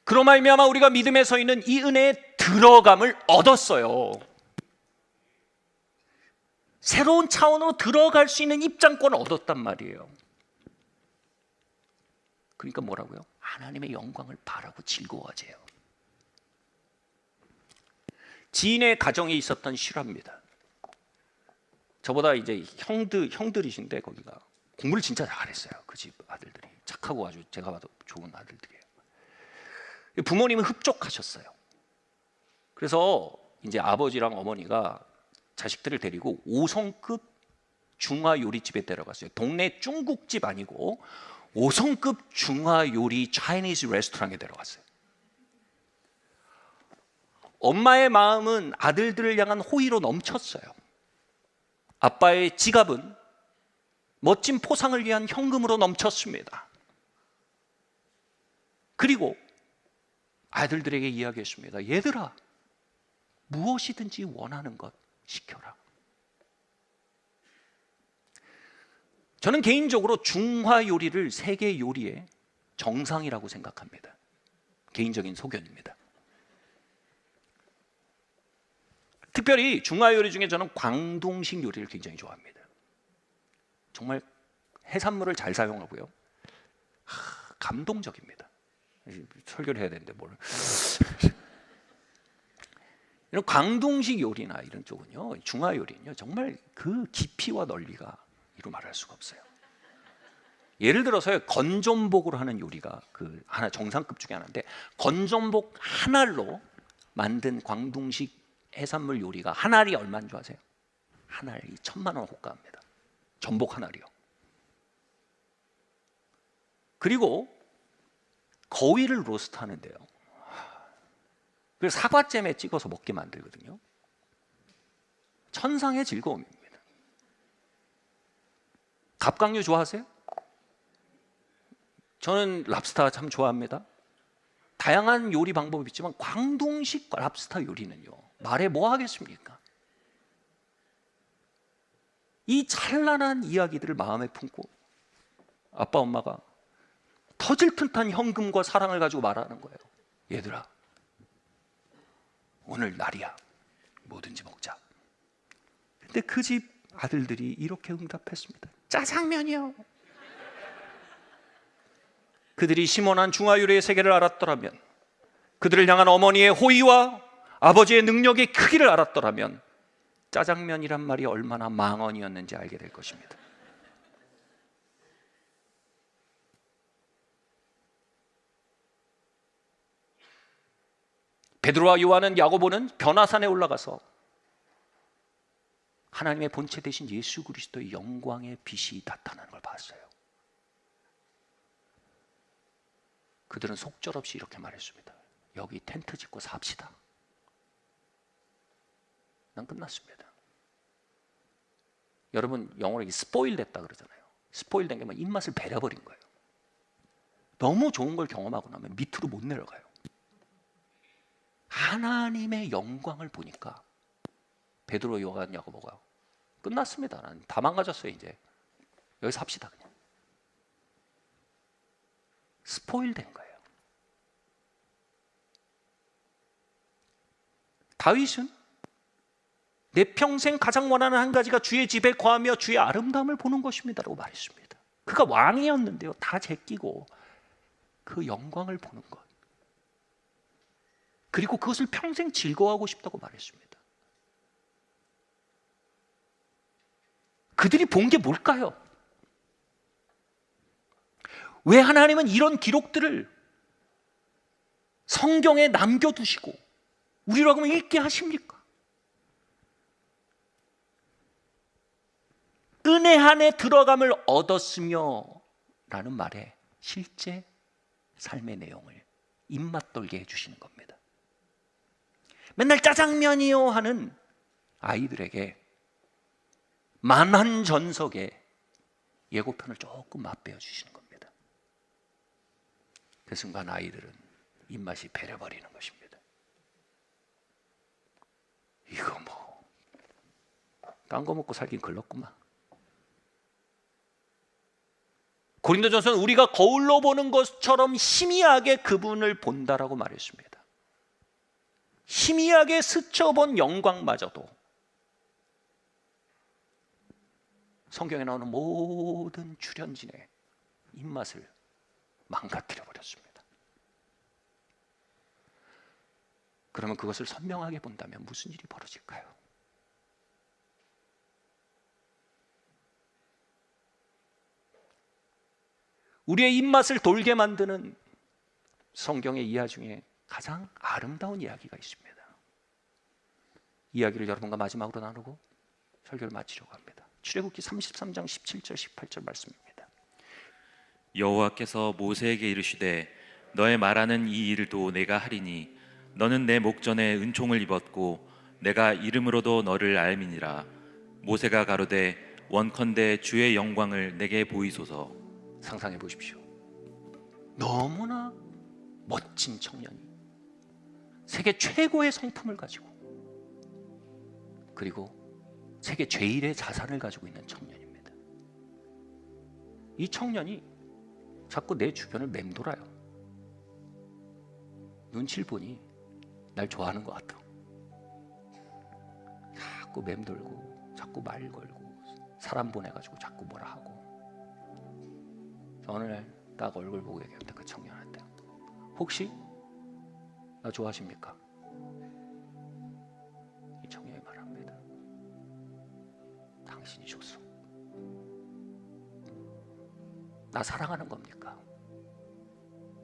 그로 말미암아 우리가 믿음에 서 있는 이 은혜에 들어감을 얻었어요. 새로운 차원으로 들어갈 수 있는 입장권을 얻었단 말이에요. 그러니까 뭐라고요? 하나님의 영광을 바라고 즐거워하세요. 지인의 가정에 있었던 실화입니다. 저보다 이제 형들이신데 거기가 공부를 진짜 잘했어요. 그 집 아들들이 착하고 아주 제가 봐도 좋은 아들들이에요. 부모님은 흡족하셨어요. 그래서 이제 아버지랑 어머니가 자식들을 데리고 5성급 중화 요리집에 데려갔어요. 동네 중국집 아니고 5성급 중화 요리 차이니즈 레스토랑에 데려갔어요. 엄마의 마음은 아들들을 향한 호의로 넘쳤어요. 아빠의 지갑은 멋진 포상을 위한 현금으로 넘쳤습니다. 그리고 아들들에게 이야기했습니다. 얘들아, 무엇이든지 원하는 것 시켜라. 저는 개인적으로 중화 요리를 세계 요리의 정상이라고 생각합니다. 개인적인 소견입니다. 특별히 중화 요리 중에 저는 광동식 요리를 굉장히 좋아합니다. 정말 해산물을 잘 사용하고요. 감동적입니다. 설교를 해야 되는데 뭘. 이런 광동식 요리나 이런 쪽은요, 중화 요리는요, 정말 그 깊이와 넓이가 이루 말할 수가 없어요. 예를 들어서요, 건전복으로 하는 요리가 그 하나 정상급 중에 하나인데, 건전복 한 알로 만든 광동식 해산물 요리가 한 알이 얼마인 줄 아세요? 한 알이 1,000만 원 호가합니다. 전복 한 알이요. 그리고 거위를 로스트하는데요, 그래서 사과잼에 찍어서 먹게 만들거든요. 천상의 즐거움입니다. 갑각류 좋아하세요? 저는 랍스타 참 좋아합니다. 다양한 요리 방법이 있지만 광동식 랍스타 요리는요, 말해 뭐 하겠습니까? 이 찬란한 이야기들을 마음에 품고 아빠 엄마가 터질 듯한 현금과 사랑을 가지고 말하는 거예요. 얘들아, 오늘 날이야. 뭐든지 먹자. 근데 그 집 아들들이 이렇게 응답했습니다. 짜장면이요. 그들이 심원한 중화요리의 세계를 알았더라면, 그들을 향한 어머니의 호의와 아버지의 능력의 크기를 알았더라면 짜장면이란 말이 얼마나 망언이었는지 알게 될 것입니다. 베드로와 요한은, 야고보는 변화산에 올라가서 하나님의 본체 되신 예수 그리스도의 영광의 빛이 나타나는 걸 봤어요. 그들은 속절없이 이렇게 말했습니다. 여기 텐트 짓고 삽시다. 난 끝났습니다. 여러분, 영어로 스포일 됐다 그러잖아요. 스포일 된 게 뭐 입맛을 배려버린 거예요. 너무 좋은 걸 경험하고 나면 밑으로 못 내려가요. 하나님의 영광을 보니까 베드로, 요한, 야고보가 끝났습니다. 난 다 망가졌어요. 이제 여기서 합시다. 그냥 스포일 된 거예요. 다윗은 내 평생 가장 원하는 한 가지가 주의 집에 거하며 주의 아름다움을 보는 것입니다라고 말했습니다. 그가 왕이었는데요, 다 제끼고 그 영광을 보는 것, 그리고 그것을 평생 즐거워하고 싶다고 말했습니다. 그들이 본 게 뭘까요? 왜 하나님은 이런 기록들을 성경에 남겨두시고 우리로 하여금 읽게 하십니까? 은혜 안에 들어감을 얻었으며 라는 말에 실제 삶의 내용을 입맛 돌게 해주시는 겁니다. 맨날 짜장면이요 하는 아이들에게 만한전석의 예고편을 조금 맛배어 주시는 겁니다. 그 순간 아이들은 입맛이 배려버리는 것입니다. 이거 뭐 딴 거 먹고 살긴 글렀구만. 고린도전서는 우리가 거울로 보는 것처럼 희미하게 그분을 본다라고 말했습니다. 희미하게 스쳐본 영광마저도 성경에 나오는 모든 출연진의 입맛을 망가뜨려 버렸습니다. 그러면 그것을 선명하게 본다면 무슨 일이 벌어질까요? 우리의 입맛을 돌게 만드는 성경의 이야기 중에 가장 아름다운 이야기가 있습니다. 이야기를 여러분과 마지막으로 나누고 설교를 마치려고 합니다. 출애굽기 33장 17절 18절 말씀입니다. 여호와께서 모세에게 이르시되 너의 말하는 이 일도 내가 하리니 너는 내 목전에 은총을 입었고 내가 이름으로도 너를 알미니라. 모세가 가로되 원컨대 주의 영광을 내게 보이소서. 상상해 보십시오. 너무나 멋진 청년이 세계 최고의 성품을 가지고 그리고 세계 제일의 자산을 가지고 있는 청년입니다. 이 청년이 자꾸 내 주변을 맴돌아요. 눈치를 보니 날 좋아하는 것 같아. 자꾸 맴돌고 자꾸 말 걸고 사람 보내가지고 자꾸 뭐라 하고. 어느 날 딱 얼굴 보고 얘기합니다. 그 청년한테. 혹시 나 좋아하십니까? 이 청년이 말합니다. 당신이 좋소. 나 사랑하는 겁니까?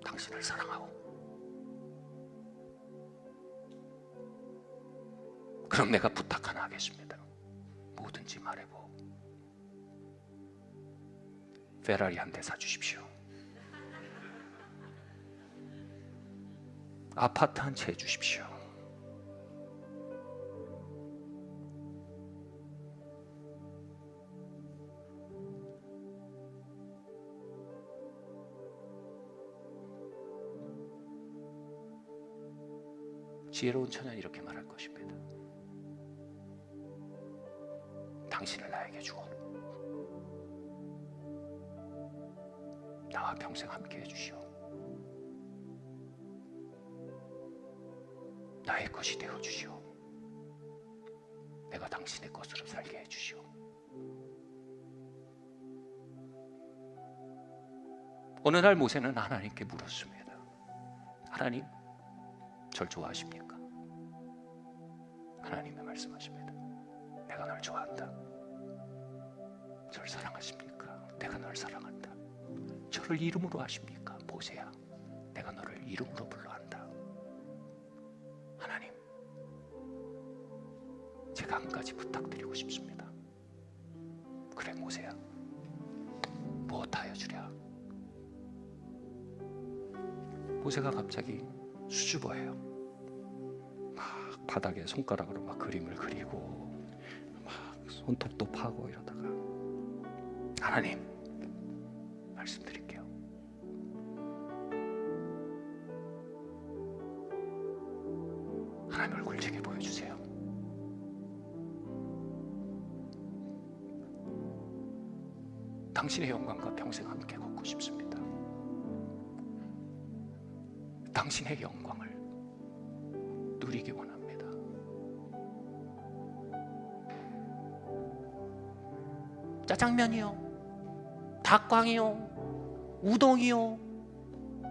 당신을 사랑하고. 그럼 내가 부탁 하나 하겠습니다. 뭐든지 말해보. 페라리 한 대 사주십시오. 아파트 한 채 주십시오. 지혜로운 처녀는 이렇게 말할 것입니다. 당신을 나에게 주고 나와 평생 함께 해주시오. 나의 것이 되어주시오. 내가 당신의 것으로 살게 해주시오. 어느 날 모세는 하나님께 물었습니다. 하나님, 절 좋아하십니까? 하나님이 말씀하십니다. 내가 널 좋아한다. 절 사랑하십니까? 내가 널 사랑한다. 저를 이름으로 아십니까? 모세야, 내가 너를 이름으로 불러한다. 하나님, 제가 한 가지 부탁드리고 싶습니다. 그래 모세야, 무엇하여 주랴? 모세가 갑자기 수줍어해요. 막 바닥에 손가락으로 막 그림을 그리고 막 손톱도 파고 이러다가 하나님, 말씀드릴게요. 하나님 얼굴 제게 보여주세요. 당신의 영광과 평생 함께 걷고 싶습니다. 당신의 영광을 누리기 원합니다. 짜장면이요, 닭광이요, 우동이요,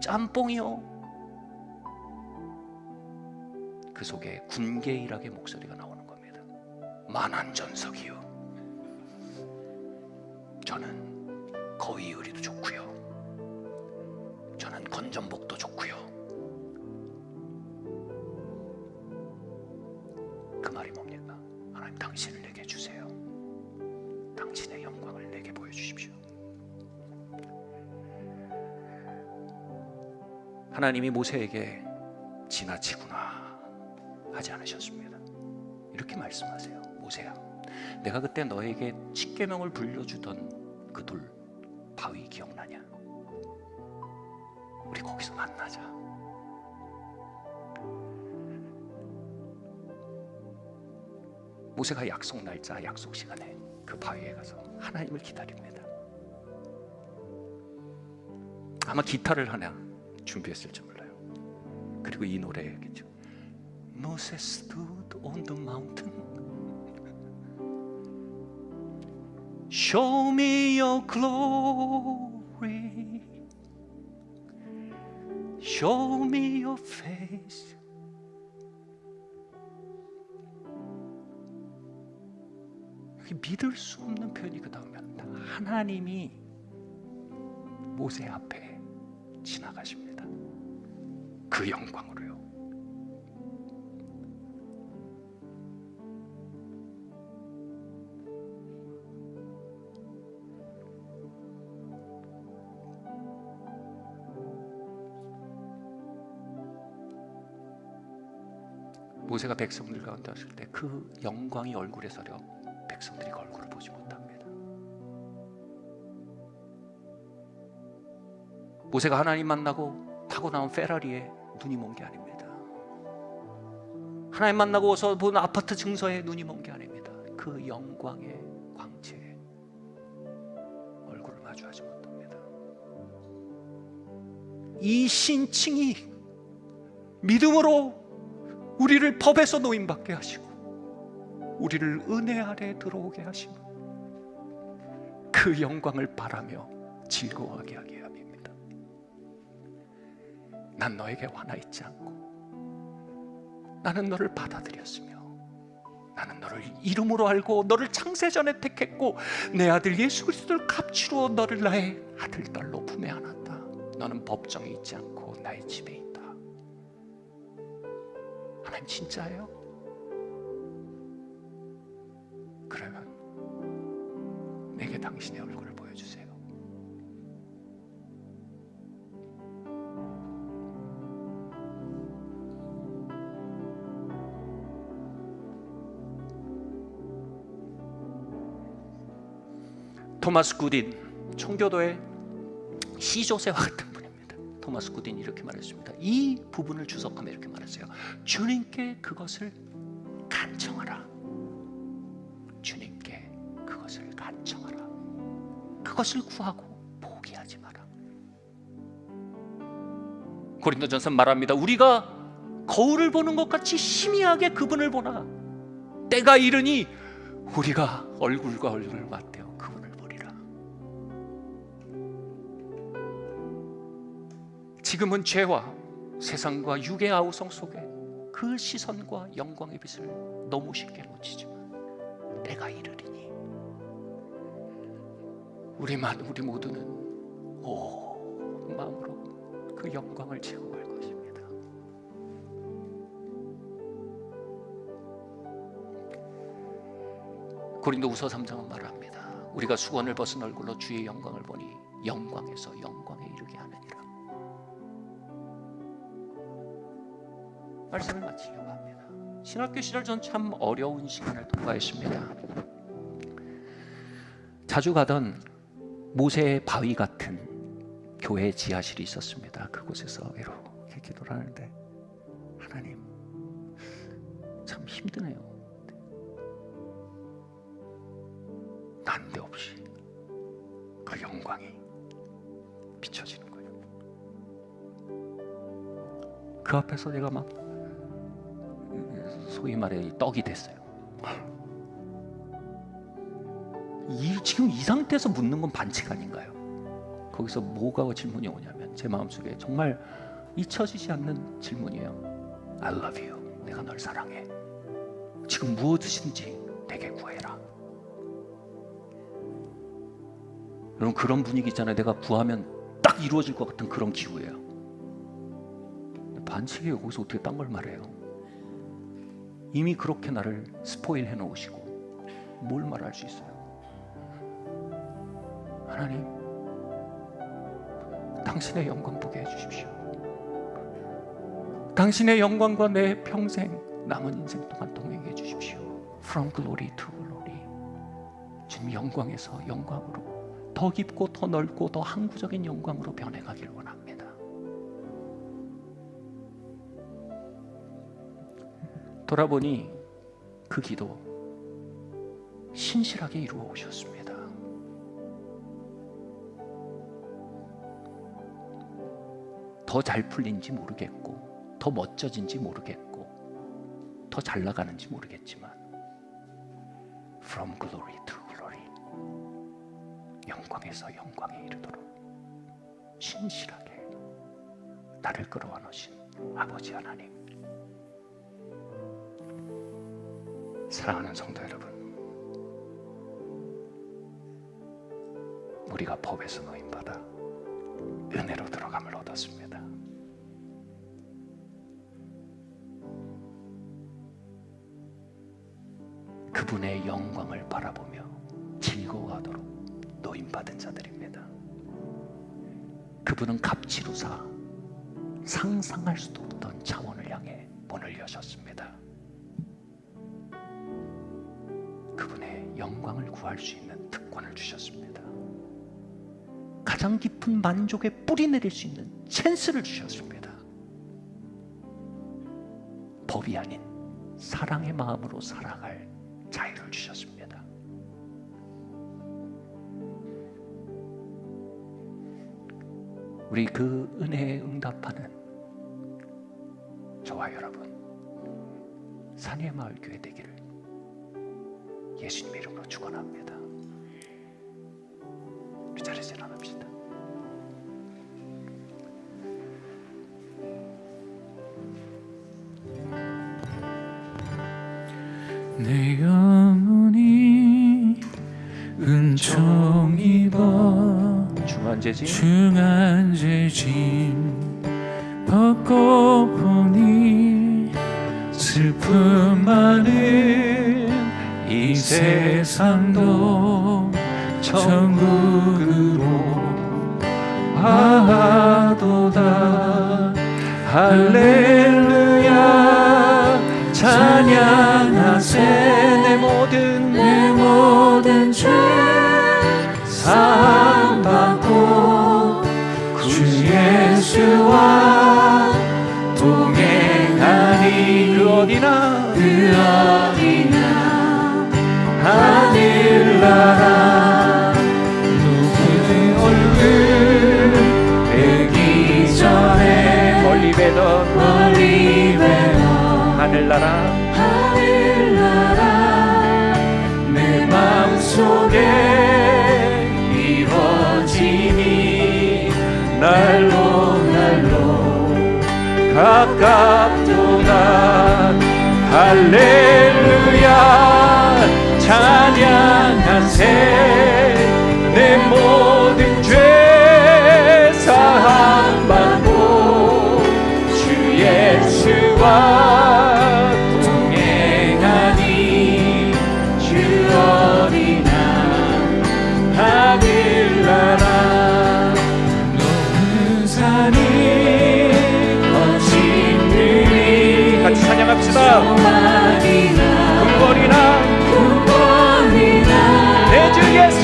짬뽕이요. 그 속에 군계일학의 목소리가 나오는 겁니다. 만안전석이요, 저는 거위 의리도 좋고요, 저는 건전복도 좋고요. 그 말이 뭡니까? 하나님, 당신을 내게 주세요. 당신의 영광을 내게 보여주십시오. 하나님이 모세에게 지나치구나 하지 않으셨습니다. 이렇게 말씀하세요. 모세야, 내가 그때 너에게 십계명을 불려주던 그 돌 바위 기억나냐? 우리 거기서 만나자. 모세가 약속 날짜, 약속 시간에 그 바위에 가서 하나님을 기다립니다. 아마 기타를 하나 준비했을지 몰라요. 그리고 이 노래겠죠. Moses stood on the mountain, show me your glory, show me your face. 믿을 수 없는 표현이 그 다음에 합니다. 하나님이 모세 앞에 지나가십니다. 그 영광으로요. 모세가 백성들 가운데 왔을 때 그 영광이 얼굴에 서려 백성들이 그 얼굴을 보지 못합니다. 모세가 하나님 만나고 타고 나온 페라리에 눈이 먼 게 아닙니다. 하나님 만나고 어서 본 아파트 증서에 눈이 먼 게 아닙니다. 그 영광의 광채에 얼굴을 마주하지 못합니다. 이 신칭이 믿음으로 우리를 법에서 노임받게 하시고 우리를 은혜 아래 들어오게 하시고 그 영광을 바라며 즐거워하게 하게 함입니다. 난 너에게 화나 있지 않고 나는 너를 받아들였으며 나는 너를 이름으로 알고 너를 창세전에 택했고 내 아들 예수 그리스도를 값주로 너를 나의 아들 딸로 품에 안았다. 너는 법정에 있지 않고 나의 집에 있다. 하나님 진짜예요? 그러면 내게 당신의 얼굴을 보여주세요. 토마스 굿인, 청교도의 시조세와 같은 분입니다. 토마스 굿인이 이렇게 말했습니다. 이 부분을 주석하며 이렇게 말했어요. 주님께 그것을 간청하라. 주님께 그것을 간청하라. 그것을 구하고 포기하지 마라. 고린도전서 말합니다. 우리가 거울을 보는 것 같이 희미하게 그분을 보나 때가 이르니 우리가 얼굴과 얼굴을 맞대어 그분을 보리라. 지금은 죄와 세상과 육의 아우성 속에 그 시선과 영광의 빛을 너무 쉽게 놓치지만 때가 이르리니 우리 모두는 온 마음으로 그 영광을 체험할 것입니다. 고린도후서 3장은 말합니다. 우리가 수건을 벗은 얼굴로 주의 영광을 보니 영광에서 영광에 이르게 하느니라. 말씀을 마치려고 합니다. 신학교 시절 전 참 어려운 시간을 통과했습니다. 자주 가던 모세의 바위 같은 교회 지하실이 있었습니다. 그곳에서 이렇게 기도를 하는데 하나님 참 힘드네요. 난데없이 그 영광이 비춰지는 거예요. 그 앞에서 내가 막 소위 말해 떡이 됐어요. 지금 이 상태에서 묻는 건 반칙 아닌가요? 거기서 뭐가 질문이 오냐면 제 마음속에 정말 잊혀지지 않는 질문이에요. I love you. 내가 널 사랑해. 지금 무엇이든지 내게 구해라. 여러분, 그런 분위기 있잖아요. 내가 구하면 딱 이루어질 것 같은 그런 기후예요. 반칙이에요. 거기서 어떻게 딴 걸 말해요? 이미 그렇게 나를 스포일 해놓으시고 뭘 말할 수 있어요? 하나님, 당신의 영광 보게 해주십시오. 당신의 영광과 내 평생 남은 인생 동안 동행해 주십시오. From glory to glory. 주님, 영광에서 영광으로 더 깊고 더 넓고 더 항구적인 영광으로 변해가길 원합니다. 돌아보니 그 기도 신실하게 이루어 오셨습니다. 더 잘 풀린지 모르겠고 더 멋져진지 모르겠고 더 잘 나가는지 모르겠지만 From glory to glory, 영광에서 영광에 이르도록 신실하게 나를 끌어와 놓으신 아버지 하나님, 사랑하는 성도 여러분, 우리가 법에서 노임받아 은혜로 들어감을 얻었습니다. 그분의 영광을 바라보며 즐거워하도록 노임받은 자들입니다. 그분은 갑지루사 상상할 수도 없던 차원을 향해 문을 여셨습니다. 그분의 영광을 구할 수 있는 특권을 주셨습니다. 가장 깊은 만족에 뿌리 내릴 수 있는 찬스를 주셨습니다. 법이 아닌 사랑의 마음으로 살아갈 자유를 주셨습니다. 우리 그 은혜에 응답하는 저와 여러분, 산의 마을 교회 되기를 예수님 이름으로 축원합니다. 우리 자리에서 일어납시다. 내 영혼이 은총 입어 중한 죄짐 벗고 보니 슬픔 많은 이 세상도 천국으로 하도다. 할렐루야 찬양하세. 내 모든 죄 사함받고 주 예수와 동행하니 그 어디나 하늘나라 누구의 얼굴 뵈기 전에 멀리 뵈던 하늘나라 내 마음속에 이루어지니 날로 가깝도다. 할렐루야 찬양하세. 내 모든 죄 사함받고 주 예수와 동행하니 주 어디나 하늘나라 높은 산이 거친 들이 같이 찬양합시다. 근본이나 내 주 예수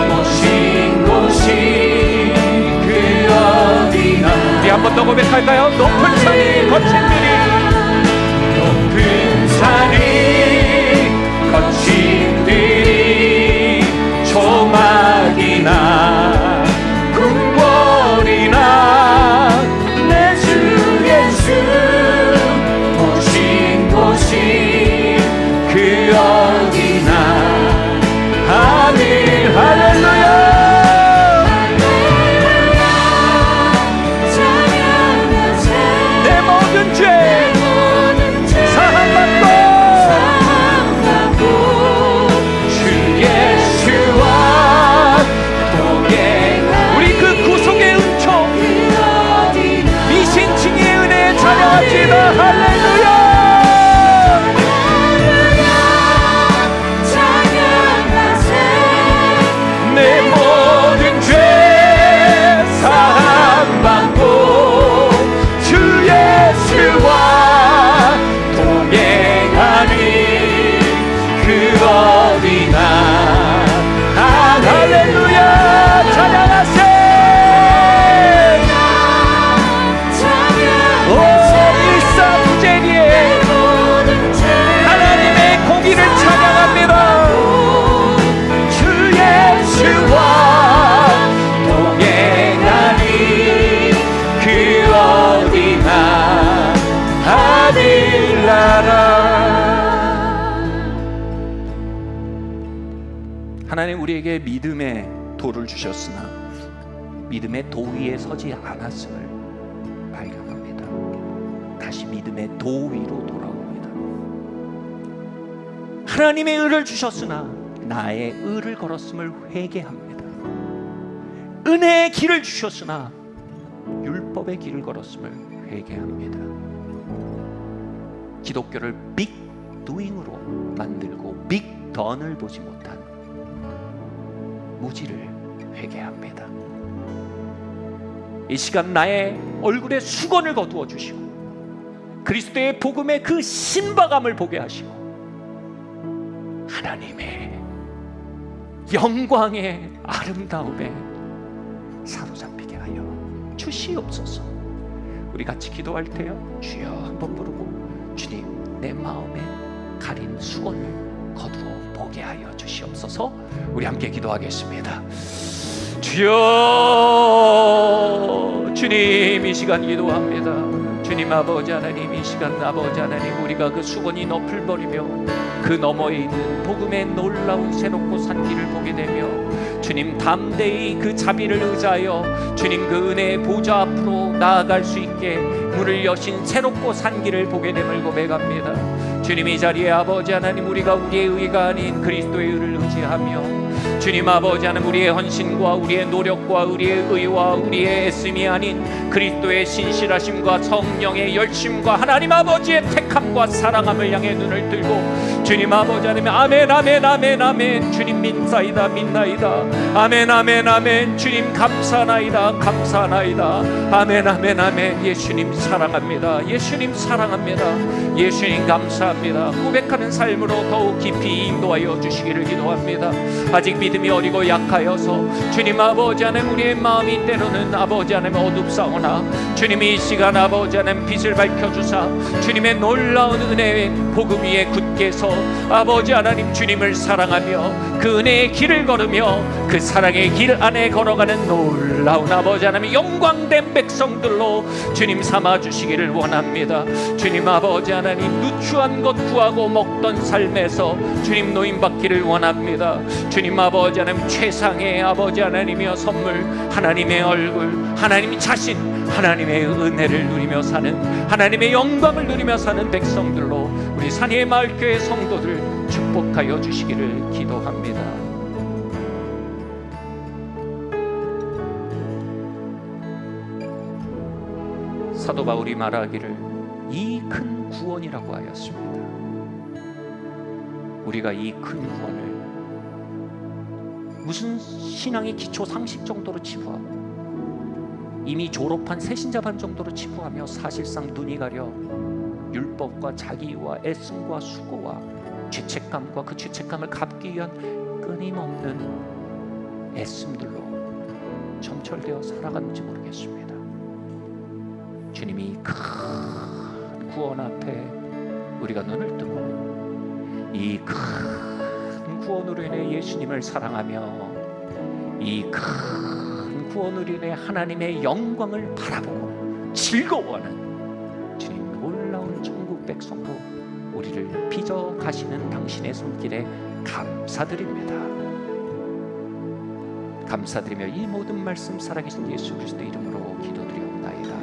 모신 곳이 그 어디나. 우리 한 번 더 고백할까요? 높은 산이 거친 들이 거친 들이 조막이나 궁궐이나 내 주 예수 모신 곳이 그 어디 우리에게 믿음의 도를 주셨으나 믿음의 도 위에 서지 않았음을 발견합니다. 다시 믿음의 도 위로 돌아옵니다. 하나님의 의를 주셨으나 나의 의를 걸었음을 회개합니다. 은혜의 길을 주셨으나 율법의 길을 걸었음을 회개합니다. 기독교를 빅 도잉으로 만들고 빅 던을 보지 못한 무지를 회개합니다. 이 시간 나의 얼굴에 수건을 거두어 주시고 그리스도의 복음의 그 신박함을 보게 하시고 하나님의 영광의 아름다움에 사로잡히게 하여 주시옵소서. 우리 같이 기도할 때요, 주여 한번 부르고 주님 내 마음에 가린 수건을 거두어 보게 하여 주시옵소서. 우리 함께 기도하겠습니다. 주여, 주님 이 시간 기도합니다. 주님 아버지 하나님, 이 시간 아버지 하나님, 우리가 그 수건이 넋을 버리며 그 너머에 있는 복음의 놀라운 새롭고 산길을 보게 되며 주님 담대히 그 자비를 의지하여 주님 그 은혜의 보좌 앞으로 나아갈 수 있게 문을 여신 새롭고 산길을 보게 됨을 고백합니다. 주님 이 자리에 아버지 하나님, 우리가 우리의 의가 아닌 그리스도의 의를 의지하며 주님 아버지 하나님, 우리의 헌신과 우리의 노력과 우리의 의와 우리의 애씀이 아닌 그리스도의 신실하심과 성령의 열심과 하나님 아버지의 택함과 사랑함을 향해 눈을 들고 주님 아버지 하나님, 아멘 아멘 아멘 아멘, 주님 믿사이다 믿나이다, 아멘 아멘 아멘, 주님 감사나이다 감사나이다, 아멘 아멘 아멘. 예수님 사랑합니다. 예수님 사랑합니다. 예수님 감사합니다. 고백하는 삶으로 더욱 깊이 인도하여 주시기를 기도합니다. 아직 믿음이 어리고 약하여서 주님 아버지 하나님, 우리의 마음이 때로는 아버지 하나님 어둡사오나 주님이 이 시간 아버지 하나님 빛을 밝혀주사 주님의 놀라운 은혜의 복음 위에 굳게 서 아버지 하나님 주님을 사랑하며 그 은혜의 길을 걸으며 그 사랑의 길 안에 걸어가는 놀라운 아버지 하나님 영광된 백성들로 주님 삼아주시기를 원합니다. 주님 아버지 하나님, 누추한 것 구하고 먹던 삶에서 주님 노임받기를 원합니다. 주님 아버지 하나님, 최상의 아버지 하나님이여 선물, 하나님의 얼굴, 하나님 자신, 하나님의 은혜를 누리며 사는, 하나님의 영광을 누리며 사는 백성들로 우리 산의 마을교회 성도들 축복하여 주시기를 기도합니다. 사도 바울이 말하기를 이 큰 구원이라고 하였습니다. 우리가 이 큰 구원을 무슨 신앙의 기초 상식 정도로 치부하고 이미 졸업한 새신자반 정도로 치부하며 사실상 눈이 가려 율법과 자기와 애씀과 수고와 죄책감과 그 죄책감을 갚기 위한 끊임없는 애씀들로 점철되어 살아가는지 모르겠습니다. 주님이 큰 구원 앞에 우리가 눈을 뜨고 이 큰 구원으로 인해 예수님을 사랑하며 이 큰 구원으로 인해 하나님의 영광을 바라보고 즐거워하는 주님 놀라운 천국 백성으로 우리를 빚어 가시는 당신의 손길에 감사드립니다. 감사드리며 이 모든 말씀 살아계신 예수 그리스도 이름으로 기도드리옵나이다.